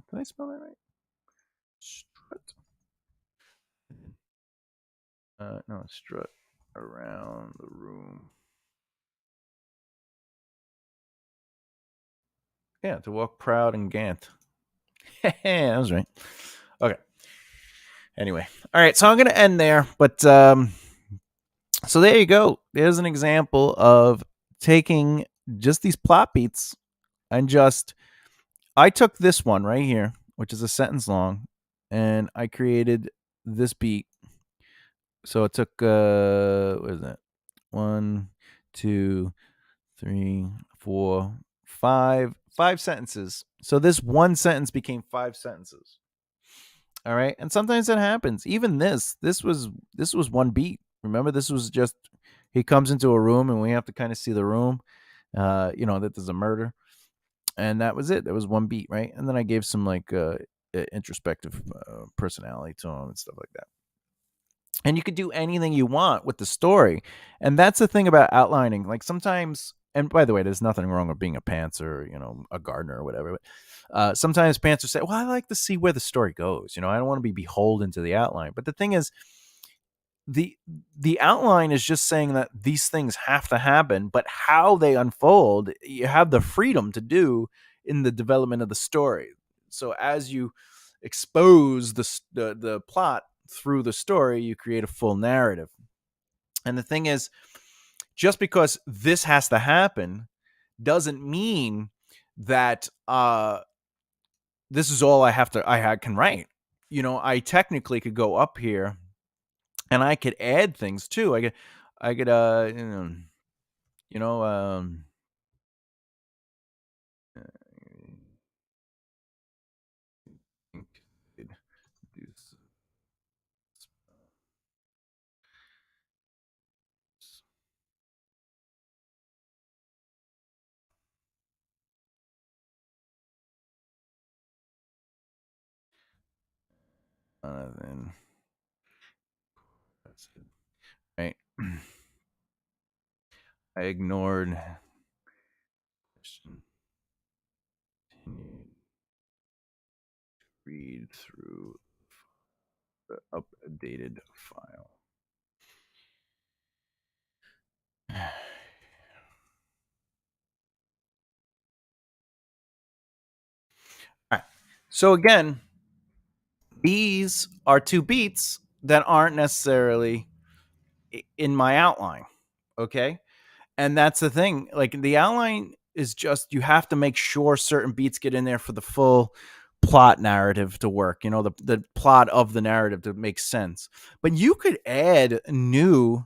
Speaker 1: Did I spell that right? Strut. No, strut around the room. Yeah, to walk proud and gant. That was right. Okay. Anyway, all right. So I'm gonna end there, but so there you go. There's an example of taking just these plot beats and just I took this one right here, which is a sentence long, and I created this beat. So it took what is that? 1, 2, 3, 4, 5 sentences. So this one sentence became 5 sentences. All right. And sometimes that happens. Even this was one beat. Remember, this was just he comes into a room and we have to kind of see the room. That there's a murder. And that was it. That was one beat, right? And then I gave some like introspective personality to him and stuff like that. And you could do anything you want with the story. And that's the thing about outlining. Like sometimes, and by the way, there's nothing wrong with being a pantser, a gardener or whatever. But sometimes pantsers say, well, I like to see where the story goes. I don't want to be beholden to the outline. But the thing is, the the outline is just saying that these things have to happen, but how they unfold, you have the freedom to do in the development of the story. So as you expose the plot through the story, you create a full narrative. And the thing is, just because this has to happen doesn't mean that this is all I can write. I technically could go up here and I could add things too. I could you know then that's it. Right. I ignored continued read through the updated file. All right. So again, these are two beats that aren't necessarily in my outline. Okay. And that's the thing. Like the outline is just, you have to make sure certain beats get in there for the full plot narrative to work, the plot of the narrative to make sense. But you could add new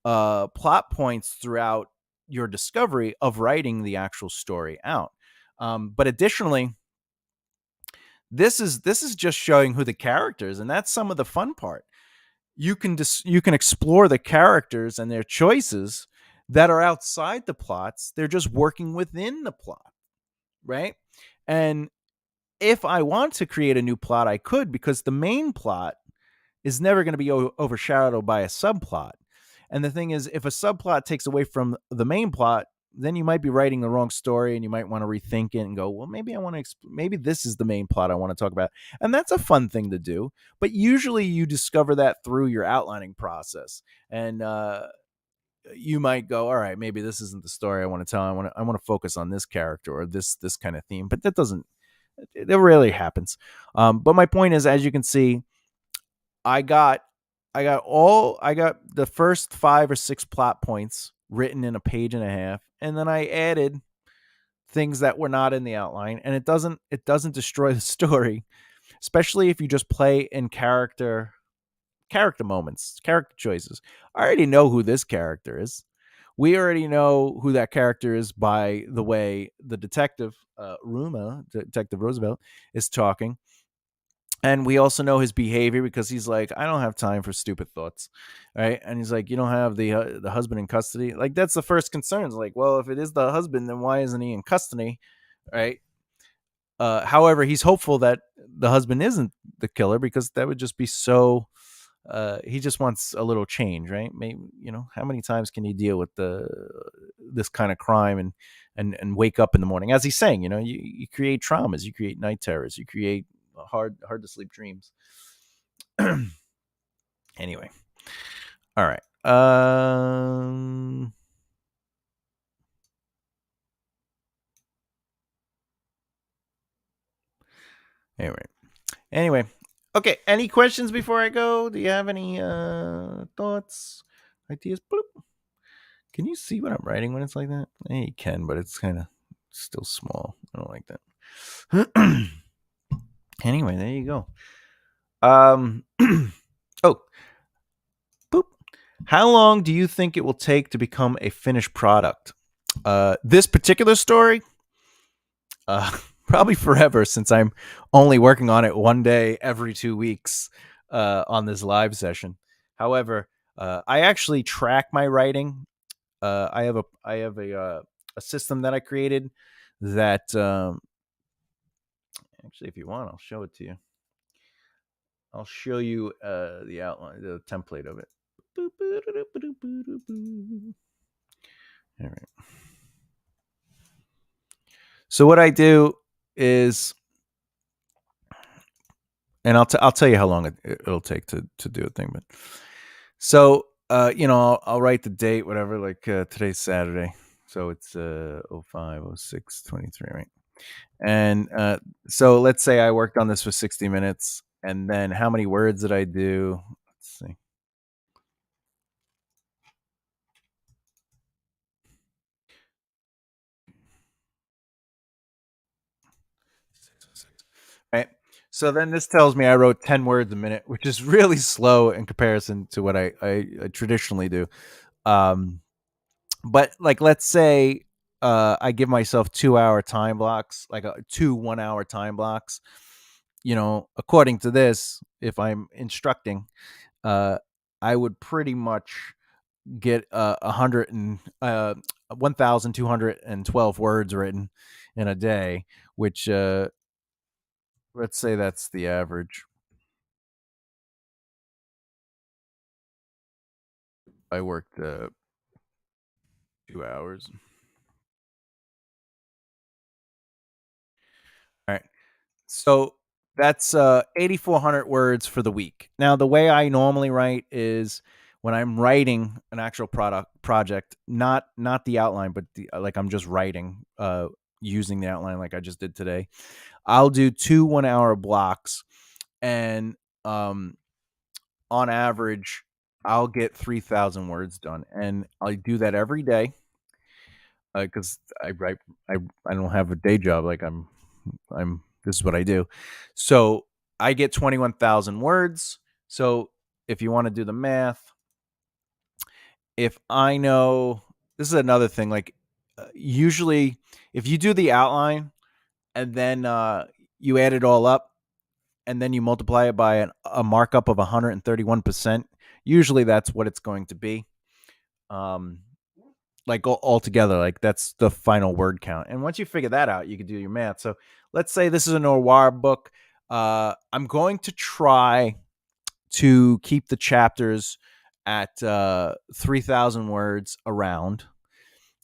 Speaker 1: plot points throughout your discovery of writing the actual story out. But additionally, this is just showing who the characters, and that's some of the fun part. You can explore the characters and their choices that are outside the plots. They're just working within the plot, right? And if I want to create a new plot, I could, because the main plot is never going to be overshadowed by a subplot. And the thing is, if a subplot takes away from the main plot, then you might be writing the wrong story, and you might want to rethink it and go, well, maybe I want to, maybe this is the main plot I want to talk about. And that's a fun thing to do. But usually you discover that through your outlining process. And you might go, all right, maybe this isn't the story I want to tell. I want to focus on this character or this kind of theme. But that rarely happens. But my point is, as you can see, I got the first 5 or 6 plot points written in a page and a half, and then I added things that were not in the outline, and it doesn't destroy the story, especially if you just play in character moments, character choices. I already know who this character is. We already know who that character is by the way the detective, Detective Roosevelt, is talking. And we also know his behavior, because he's like, I don't have time for stupid thoughts, right? And he's like, you don't have the husband in custody. Like, that's the first concern. It's like, well, if it is the husband, then why isn't he in custody, right? However, he's hopeful that the husband isn't the killer, because that would just be so. He just wants a little change, right? Maybe, how many times can you deal with this kind of crime and wake up in the morning? As he's saying, you create traumas, you create night terrors, you create hard to sleep dreams. Anyway, all right. Anyway, okay. Any questions before I go? Do you have any thoughts, ideas? Bloop. Can you see what I'm writing when it's like that? You can, but it's kind of still small. I don't like that. Anyway, there you go. Oh, boop. How long do you think it will take to become a finished product? This particular story, probably forever, since I'm only working on it one day every 2 weeks on this live session. However, I actually track my writing. I have a system that I created that actually, if you want, I'll show it to you. I'll show you the outline, the template of it. All right. So what I do is, and I'll tell you how long it'll take to do a thing. But so I'll write the date, whatever. Like today's Saturday, so it's 05/06/23, right? And so let's say I worked on this for 60 minutes, and then how many words did I do? Let's see. Right. So then this tells me I wrote 10 words a minute, which is really slow in comparison to what I traditionally do. But like, let's say I give myself 2-hour time blocks, like 2 1-hour time blocks. According to this, if I'm instructing, I would pretty much get 1,212 words written in a day, which let's say that's the average. I worked 2 hours. All right. So that's 8,400 words for the week. Now, the way I normally write is when I'm writing an actual project, not the outline, but like I'm just writing using the outline like I just did today. I'll do 2 1-hour blocks, and on average, I'll get 3,000 words done, and I do that every day because I write. I don't have a day job. Like I'm. This is what I do. So I get 21,000 words. So if you want to do the math, if I know, this is another thing. Like usually, if you do the outline and then you add it all up, and then you multiply it by a markup of 131%, usually that's what it's going to be. Like altogether, like that's the final word count. And once you figure that out, you can do your math. So let's say this is a noir book. I'm going to try to keep the chapters at 3,000 words around.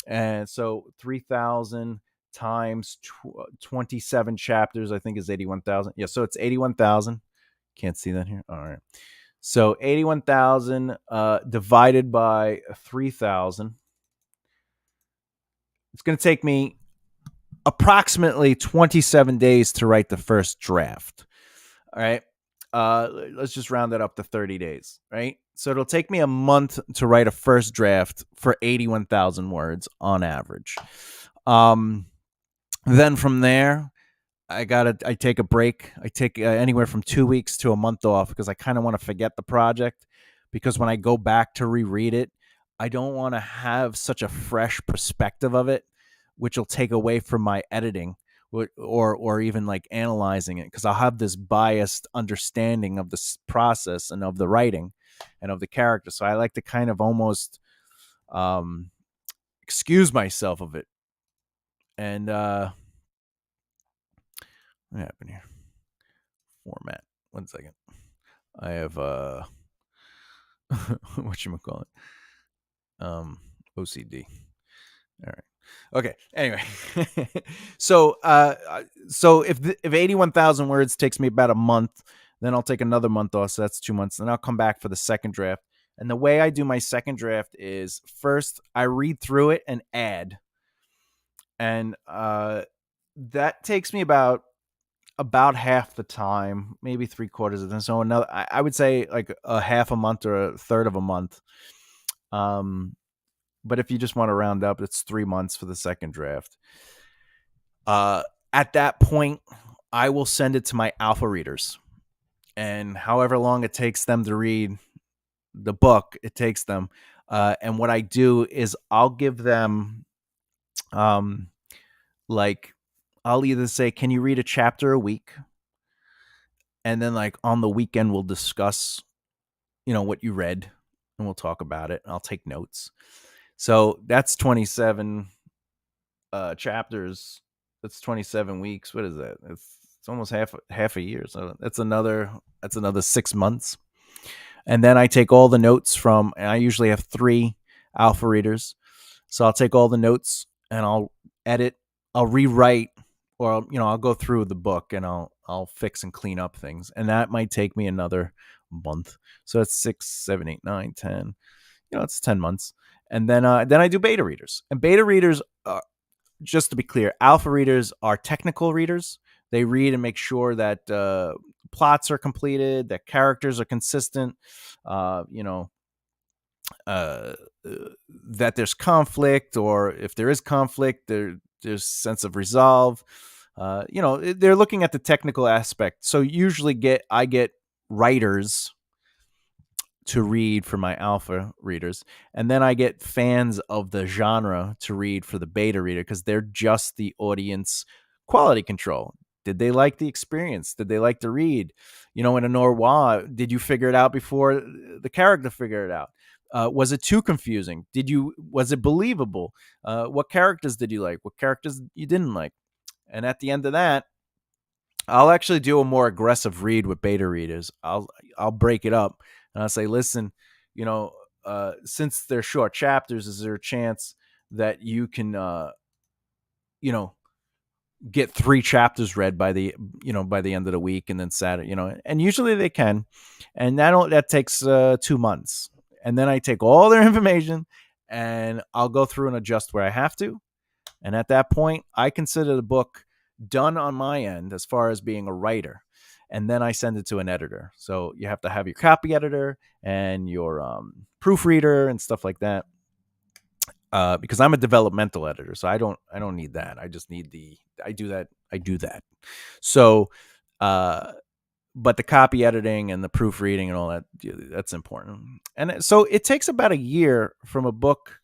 Speaker 1: And so 3,000 times 27 chapters, I think, is 81,000. Yeah, so it's 81,000. Can't see that here. All right. So 81,000 divided by 3,000. It's going to take me approximately 27 days to write the first draft. All right. Let's just round that up to 30 days, right? So it'll take me a month to write a first draft for 81,000 words on average. Then from there, I take a break. I take anywhere from 2 weeks to a month off because I kind of want to forget the project, because when I go back to reread it, I don't want to have such a fresh perspective of it, which will take away from my editing or even like analyzing it, because I'll have this biased understanding of this process and of the writing and of the character. So I like to kind of almost excuse myself of it. And what happened here? Format. 1 second. I have whatchamacallit? OCD. All right. Okay. Anyway, so if 81,000 words takes me about a month, then I'll take another month off. So that's 2 months. Then I'll come back for the second draft. And the way I do my second draft is first I read through it and add, and that takes me about half the time, maybe 3/4 of the time. So another, I would say like a half a month or a third of a month. But if you just want to round up, it's 3 months for the second draft. At that point, I will send it to my alpha readers, and however long it takes them to read the book, it takes them. And what I do is I'll give them, like, I'll either say, "Can you read a chapter a week?" And then, like, on the weekend, we'll discuss, what you read, and we'll talk about it. I'll take notes. So that's 27 chapters. That's 27 weeks. What is that? It's almost half a year. So that's another 6 months. And then I take all the notes and I usually have 3 alpha readers. So I'll take all the notes and I'll edit, I'll rewrite, or I'll go through the book and I'll fix and clean up things. And that might take me another month. So that's 6, 7, 8, 9, 10. It's 10 months. And then I do beta readers. And beta readers, just to be clear, alpha readers are technical readers. They read and make sure that plots are completed, that characters are consistent, that there's conflict, or if there is conflict, there's sense of resolve. They're looking at the technical aspect. So usually I get writers to read for my alpha readers, and then I get fans of the genre to read for the beta reader, because they're just the audience quality control. Did they like the experience? Did they like to read? In a noir, did you figure it out before the character figured it out? Was it too confusing? Was it believable? What characters did you like? What characters you didn't like? And at the end of that, I'll actually do a more aggressive read with beta readers. I'll break it up and I'll say, listen, since they're short chapters, is there a chance that you can, get 3 chapters read by the end of the week, and then Saturday, and usually they can, and that takes 2 months. And then I take all their information and I'll go through and adjust where I have to. And at that point, I consider the book done on my end as far as being a writer. and then I send it to an editor. So you have to have your copy editor and your proofreader and stuff like that. Because I'm a developmental editor, so I don't need that. I just need I do that. So, uh, but the copy editing and the proofreading and all that, that's important. And so it takes about a year from a book,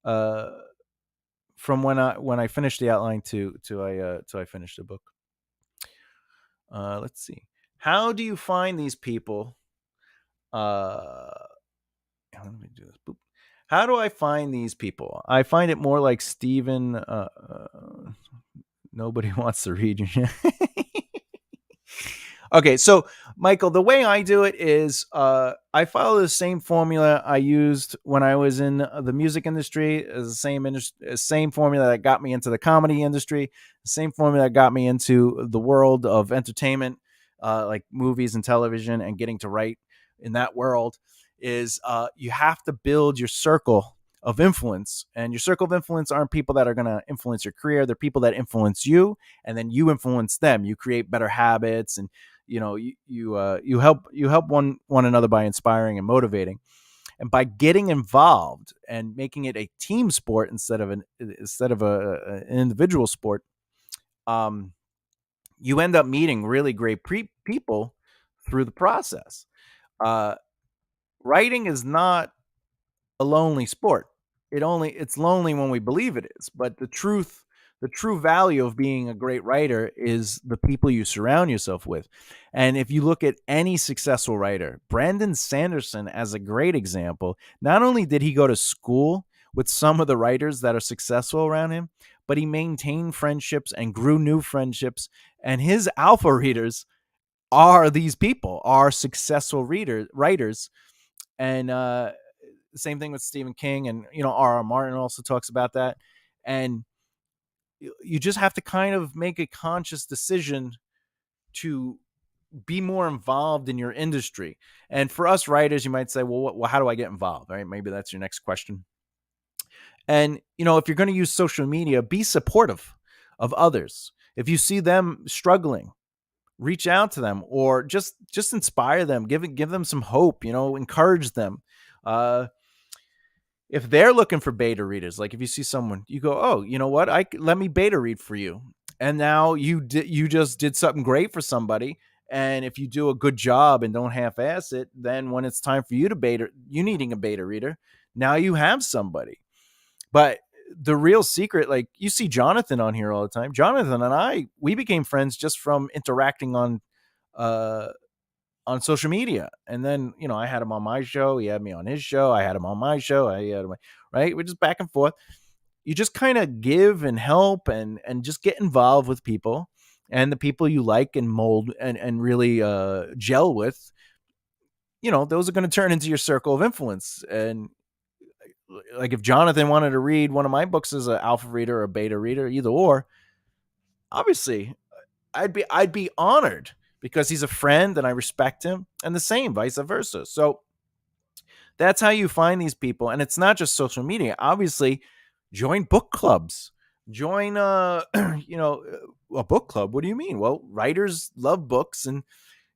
Speaker 1: uh, from when I finished the outline to I finished the book. Let's see. How do you find these people? Uh, let me do this. Boop. How do I find these people? I find it more like Stephen. Nobody wants to read you. Okay, so Michael, the way I do it is I follow the same formula I used when I was in the music industry. Is the same formula that got me into the comedy industry. The same formula that got me into the world of entertainment, like movies and television, and getting to write in that world. Is you have to build your circle of influence, and your circle of influence aren't people that are going to influence your career. They're people that influence you, and then you influence them. You create better habits, and you help one another by inspiring and motivating, and by getting involved and making it a team sport instead of an individual sport. You end up meeting really great people through the process. uh, Writing is not a lonely sport. It's lonely when we believe it is, but the true value of being a great writer is the people you surround yourself with. And if you look at any successful writer, Brandon Sanderson as a great example, not only did he go to school with some of the writers that are successful around him, but he maintained friendships and grew new friendships, and his alpha readers are these people, are successful writers. And the same thing with Stephen King, and R.R. Martin also talks about that. And you just have to kind of make a conscious decision to be more involved in your industry. And for us writers, you might say, well, how do I get involved? Right? Maybe that's your next question. And if you're going to use social media, be supportive of others. If you see them struggling, reach out to them, or just inspire them, give them some hope, encourage them. If they're looking for beta readers, like if you see someone, you go, oh, you know what? Let me beta read for you. And now you just did something great for somebody. And if you do a good job and don't half-ass it, then when it's time for you to you needing a beta reader, now you have somebody. But the real secret, like you see Jonathan on here all the time. Jonathan and we became friends just from interacting on social media. And then, I had him on my show. He had me on his show. I had him on my show. Right. We're just back and forth. You just kind of give and help and just get involved with people, and the people you like and mold and really gel with, those are going to turn into your circle of influence. And like if Jonathan wanted to read one of my books as an alpha reader or a beta reader, either or, obviously I'd be honored, because he's a friend and I respect him, and the same vice versa. So that's how you find these people. And it's not just social media. Obviously, join book clubs. Join a book club. What do you mean? Well, writers love books, and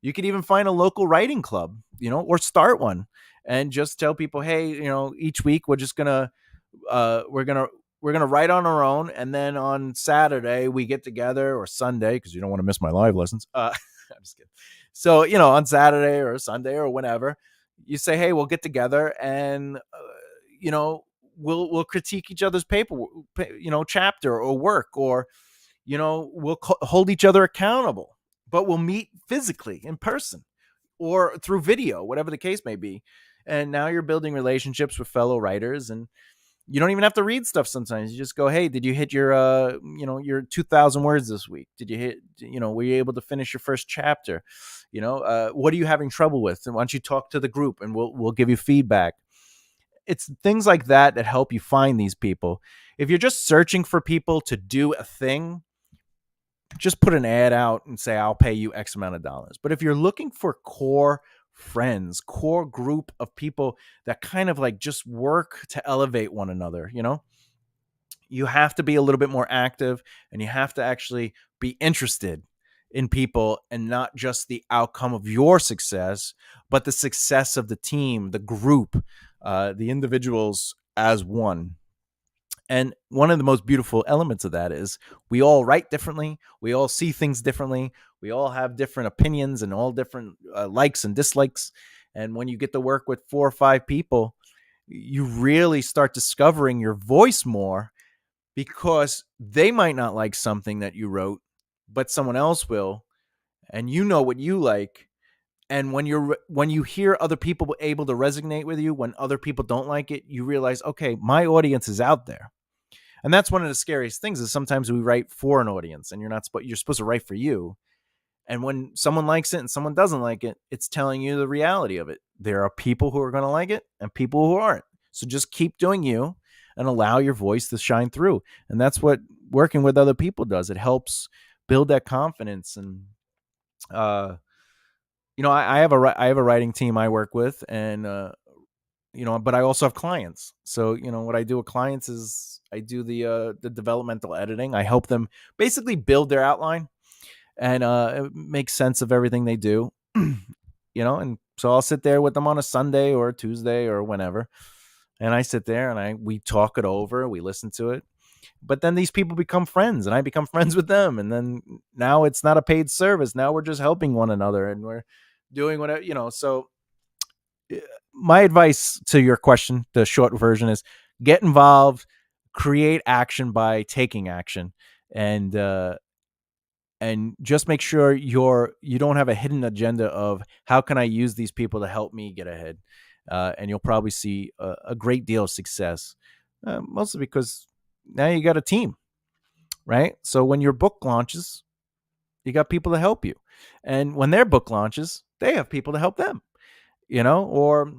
Speaker 1: you could even find a local writing club, or start one, and just tell people, hey, each week we're just gonna we're gonna write on our own, and then on Saturday we get together, or Sunday, because you don't want to miss my live lessons. I'm just kidding. So on Saturday or Sunday or whenever, you say, hey, we'll get together, and we'll critique each other's paper, chapter or work, or we'll hold each other accountable, but we'll meet physically in person or through video, whatever the case may be. And now you're building relationships with fellow writers, and you don't even have to read stuff sometimes. You just go, hey, did you hit your your 2,000 words this week? Did you hit, were you able to finish your first chapter? What are you having trouble with? And why don't you talk to the group, and we'll give you feedback. It's things like that that help you find these people. If you're just searching for people to do a thing, just put an ad out and say, I'll pay you X amount of dollars. But if you're looking for core friends, core group of people that kind of like just work to elevate one another, you have to be a little bit more active, and you have to actually be interested in people, and not just the outcome of your success, but the success of the team, the group, the individuals as one. And one of the most beautiful elements of that is we all write differently. We all see things differently. We all have different opinions and all different likes and dislikes. And when you get to work with 4 or 5 people, you really start discovering your voice more, because they might not like something that you wrote, but someone else will. And you know what you like. And when you hear other people able to resonate with you when other people don't like it, you realize, okay, my audience is out there. And that's one of the scariest things, is sometimes we write for an audience, and you're supposed to write for you. And when someone likes it and someone doesn't like it, it's telling you the reality of it. There are people who are going to like it and people who aren't. So just keep doing you and allow your voice to shine through. And that's what working with other people does. It helps build that confidence. And I have a writing team I work with, and but I also have clients. So, what I do with clients is I do the developmental editing. I help them basically build their outline and make sense of everything they do. And so I'll sit there with them on a Sunday or a Tuesday or whenever, and I sit there and we talk it over, we listen to it. But then these people become friends, and I become friends with them, and then now it's not a paid service. Now we're just helping one another, and we're doing whatever. So my advice to your question, the short version, is get involved, create action by taking action, and just make sure you don't have a hidden agenda of how can I use these people to help me get ahead. And you'll probably see a great deal of success, mostly because now you got a team, right? So when your book launches, you got people to help you, and when their book launches, they have people to help them. Or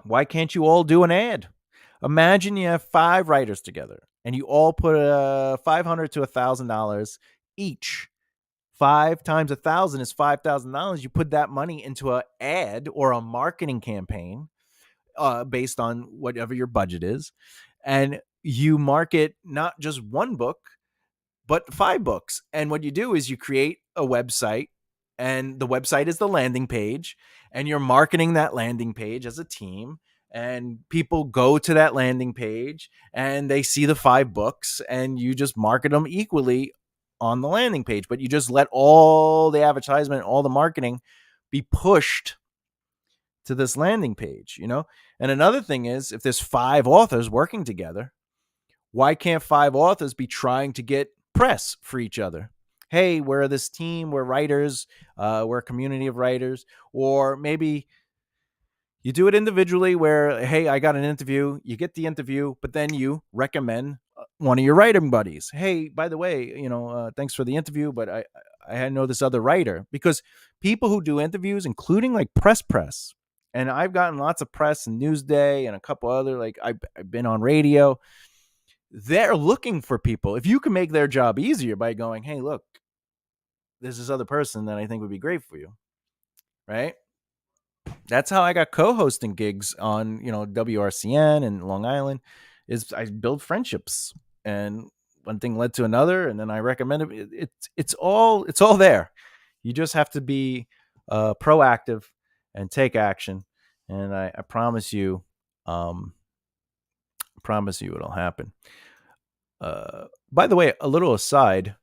Speaker 1: why can't you all do an ad? Imagine you have 5 writers together and you all put $500 to $1,000 each. 5 times 1,000 is $5,000. You put that money into an ad or a marketing campaign based on whatever your budget is, and you market not just one book, but 5 books. And what you do is you create a website, and the website is the landing page, and you're marketing that landing page as a team, and people go to that landing page and they see the 5 books, and you just market them equally on the landing page, but you just let all the advertisement, all the marketing be pushed to this landing page. And another thing is, if there's 5 authors working together, why can't 5 authors be trying to get press for each other? Hey, we're this team, we're writers, we're a community of writers. Or maybe you do it individually where, hey, I got an interview, you get the interview, but then you recommend one of your writing buddies. Hey, by the way, thanks for the interview, but I know this other writer. Because people who do interviews, including like press, and I've gotten lots of press in Newsday and a couple other, like I've been on radio, they're looking for people. If you can make their job easier by going, hey, look, there's this other person that I think would be great for you, right? That's how I got co-hosting gigs on, WRCN and Long Island, is I build friendships, and one thing led to another, and then I recommended it. It's all there. You just have to be proactive and take action, and I promise you, it'll happen. By the way, a little aside,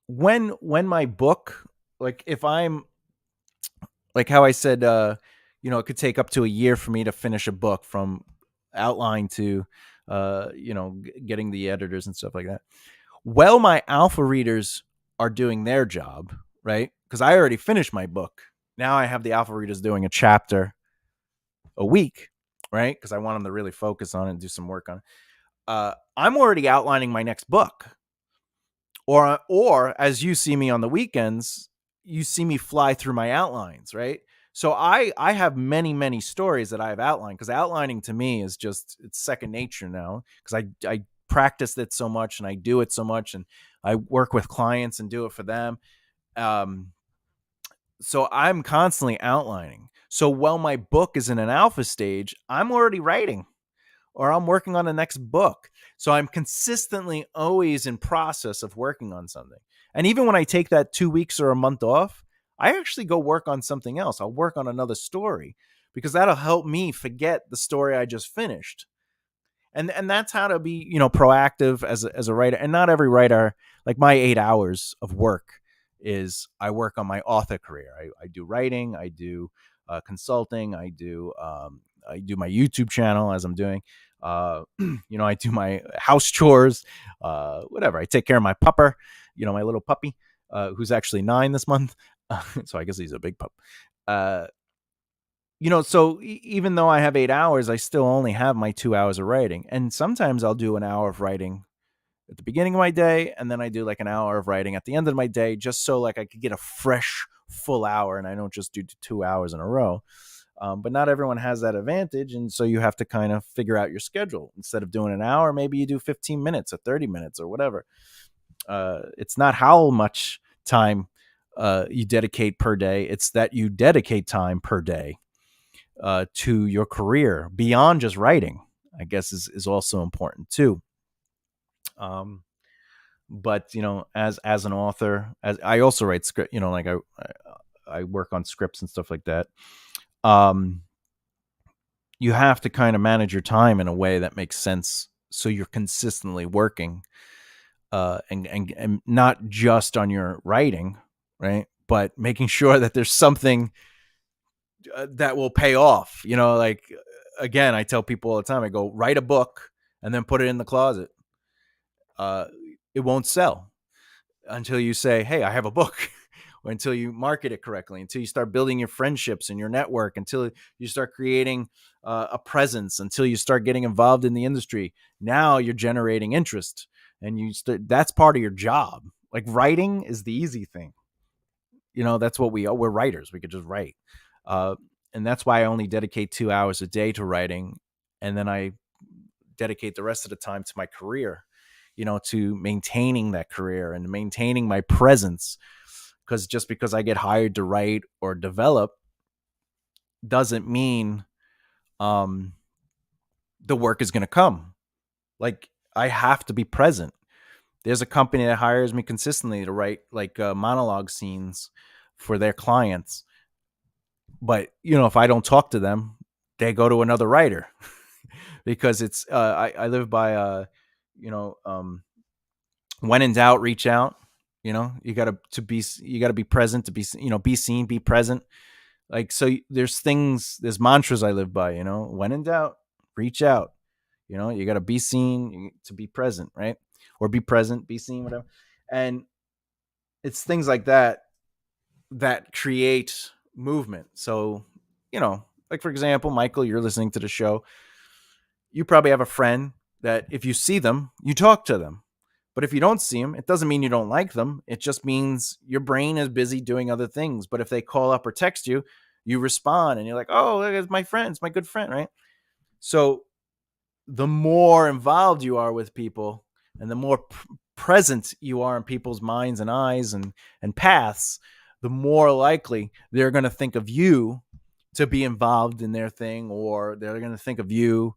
Speaker 1: when my book, like if I'm, like how I said, it could take up to a year for me to finish a book from outline to, getting the editors and stuff like that. Well, my alpha readers are doing their job, right? Because I already finished my book. Now I have the alpha readers doing a chapter a week, right? Because I want them to really focus on it and do some work on it. I'm already outlining my next book. Or as you see me on the weekends, you see me fly through my outlines, right? So I have many, many stories that I've outlined, because outlining to me is just, it's second nature now, because I practiced it so much and I do it so much, and I work with clients and do it for them. So I'm constantly outlining. So while my book is in an alpha stage, I'm already writing, or I'm working on the next book. So I'm consistently always in process of working on something. And even when I take that 2 weeks or a month off, I actually go work on something else. I'll work on another story because that'll help me forget the story I just finished. And that's how to be, proactive as a writer. And not every writer, like my 8 hours of work is I work on my author career. I do writing, I do consulting, I do my YouTube channel as I'm doing. I do my house chores, whatever. I take care of my pupper, my little puppy, who's actually 9 this month. So I guess he's a big pup. So even though I have 8 hours, I still only have my 2 hours of writing. And sometimes I'll do an hour of writing at the beginning of my day, and then I do like an hour of writing at the end of my day, just so like I could get a fresh full hour and I don't just do 2 hours in a row. But not everyone has that advantage. And so you have to kind of figure out your schedule. Instead of doing an hour, maybe you do 15 minutes or 30 minutes or whatever. It's not how much time you dedicate per day. It's that you dedicate time per day to your career beyond just writing, I guess is also important too. But as an author, as I also write script, like I work on scripts and stuff like that. You have to kind of manage your time in a way that makes sense, so you're consistently working, and not just on your writing, right? But making sure that there's something that will pay off. Like, again, I tell people all the time, I go, write a book and then put it in the closet. It won't sell until you say, hey, I have a book. Or until you market it correctly, until you start building your friendships and your network, until you start creating a presence, until you start getting involved in the industry. Now you're generating interest, and that's part of your job. Like, writing is the easy thing. That's what we're writers. We could just write. And that's why I only dedicate 2 hours a day to writing. And then I dedicate the rest of the time to my career, to maintaining that career and maintaining my presence. Because just because I get hired to write or develop doesn't mean the work is going to come. Like, I have to be present. There's a company that hires me consistently to write like monologue scenes for their clients. But, if I don't talk to them, they go to another writer because it's I live by, when in doubt, reach out. You gotta be present to be, be seen, be present. Like, so there's mantras I live by, when in doubt, reach out. You gotta be seen to be present, right? Or be present, be seen, whatever. And it's things like that create movement. So, like, for example, Michael, you're listening to the show. You probably have a friend that if you see them, you talk to them. But if you don't see them, it doesn't mean you don't like them. It just means your brain is busy doing other things. But if they call up or text you, you respond and you're like, oh, it's my friend. It's my good friend, right? So the more involved you are with people and the more present you are in people's minds and eyes and paths, the more likely they're going to think of you to be involved in their thing, or they're going to think of you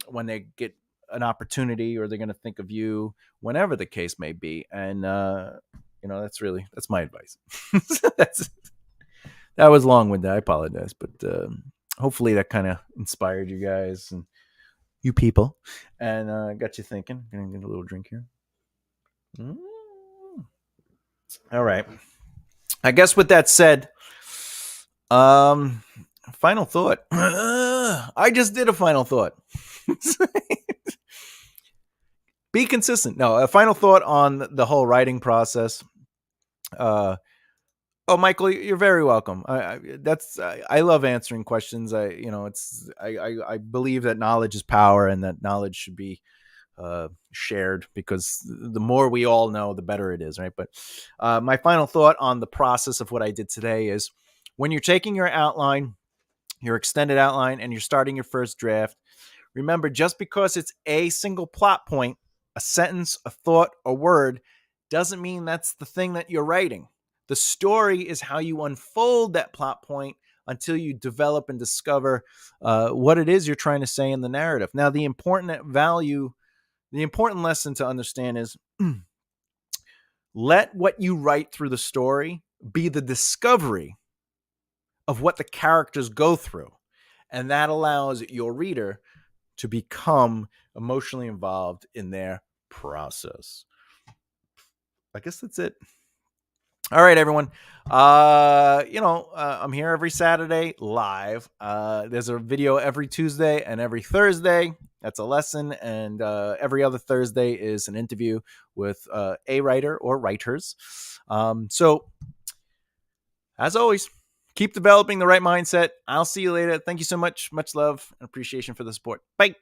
Speaker 1: when they get an opportunity, or they're going to think of you whenever the case may be. And that's my advice. That was long-winded. I apologize, but hopefully that kind of inspired you guys and you people, and got you thinking. I'm gonna get a little drink here. All right, I guess with that said, final thought. I just did a final thought. Be consistent. No, a final thought on the whole writing process. Oh, Michael, you're very welcome. I love answering questions. I believe that knowledge is power, and that knowledge should be shared, because the more we all know, the better it is, right? But my final thought on the process of what I did today is, when you're taking your outline, your extended outline, and you're starting your first draft, remember, just because it's a single plot point, a sentence, a thought, a word, doesn't mean that's the thing that you're writing. The story is how you unfold that plot point until you develop and discover what it is you're trying to say in the narrative. Now, the important lesson to understand is Let what you write through the story be the discovery of what the characters go through. And that allows your reader to become emotionally involved in their process. I guess that's it. All right, everyone. I'm here every Saturday live. There's a video every Tuesday and every Thursday. That's a lesson. And every other Thursday is an interview with a writer or writers. So, as always, keep developing the right mindset. I'll see you later. Thank you so much. Much love and appreciation for the support. Bye.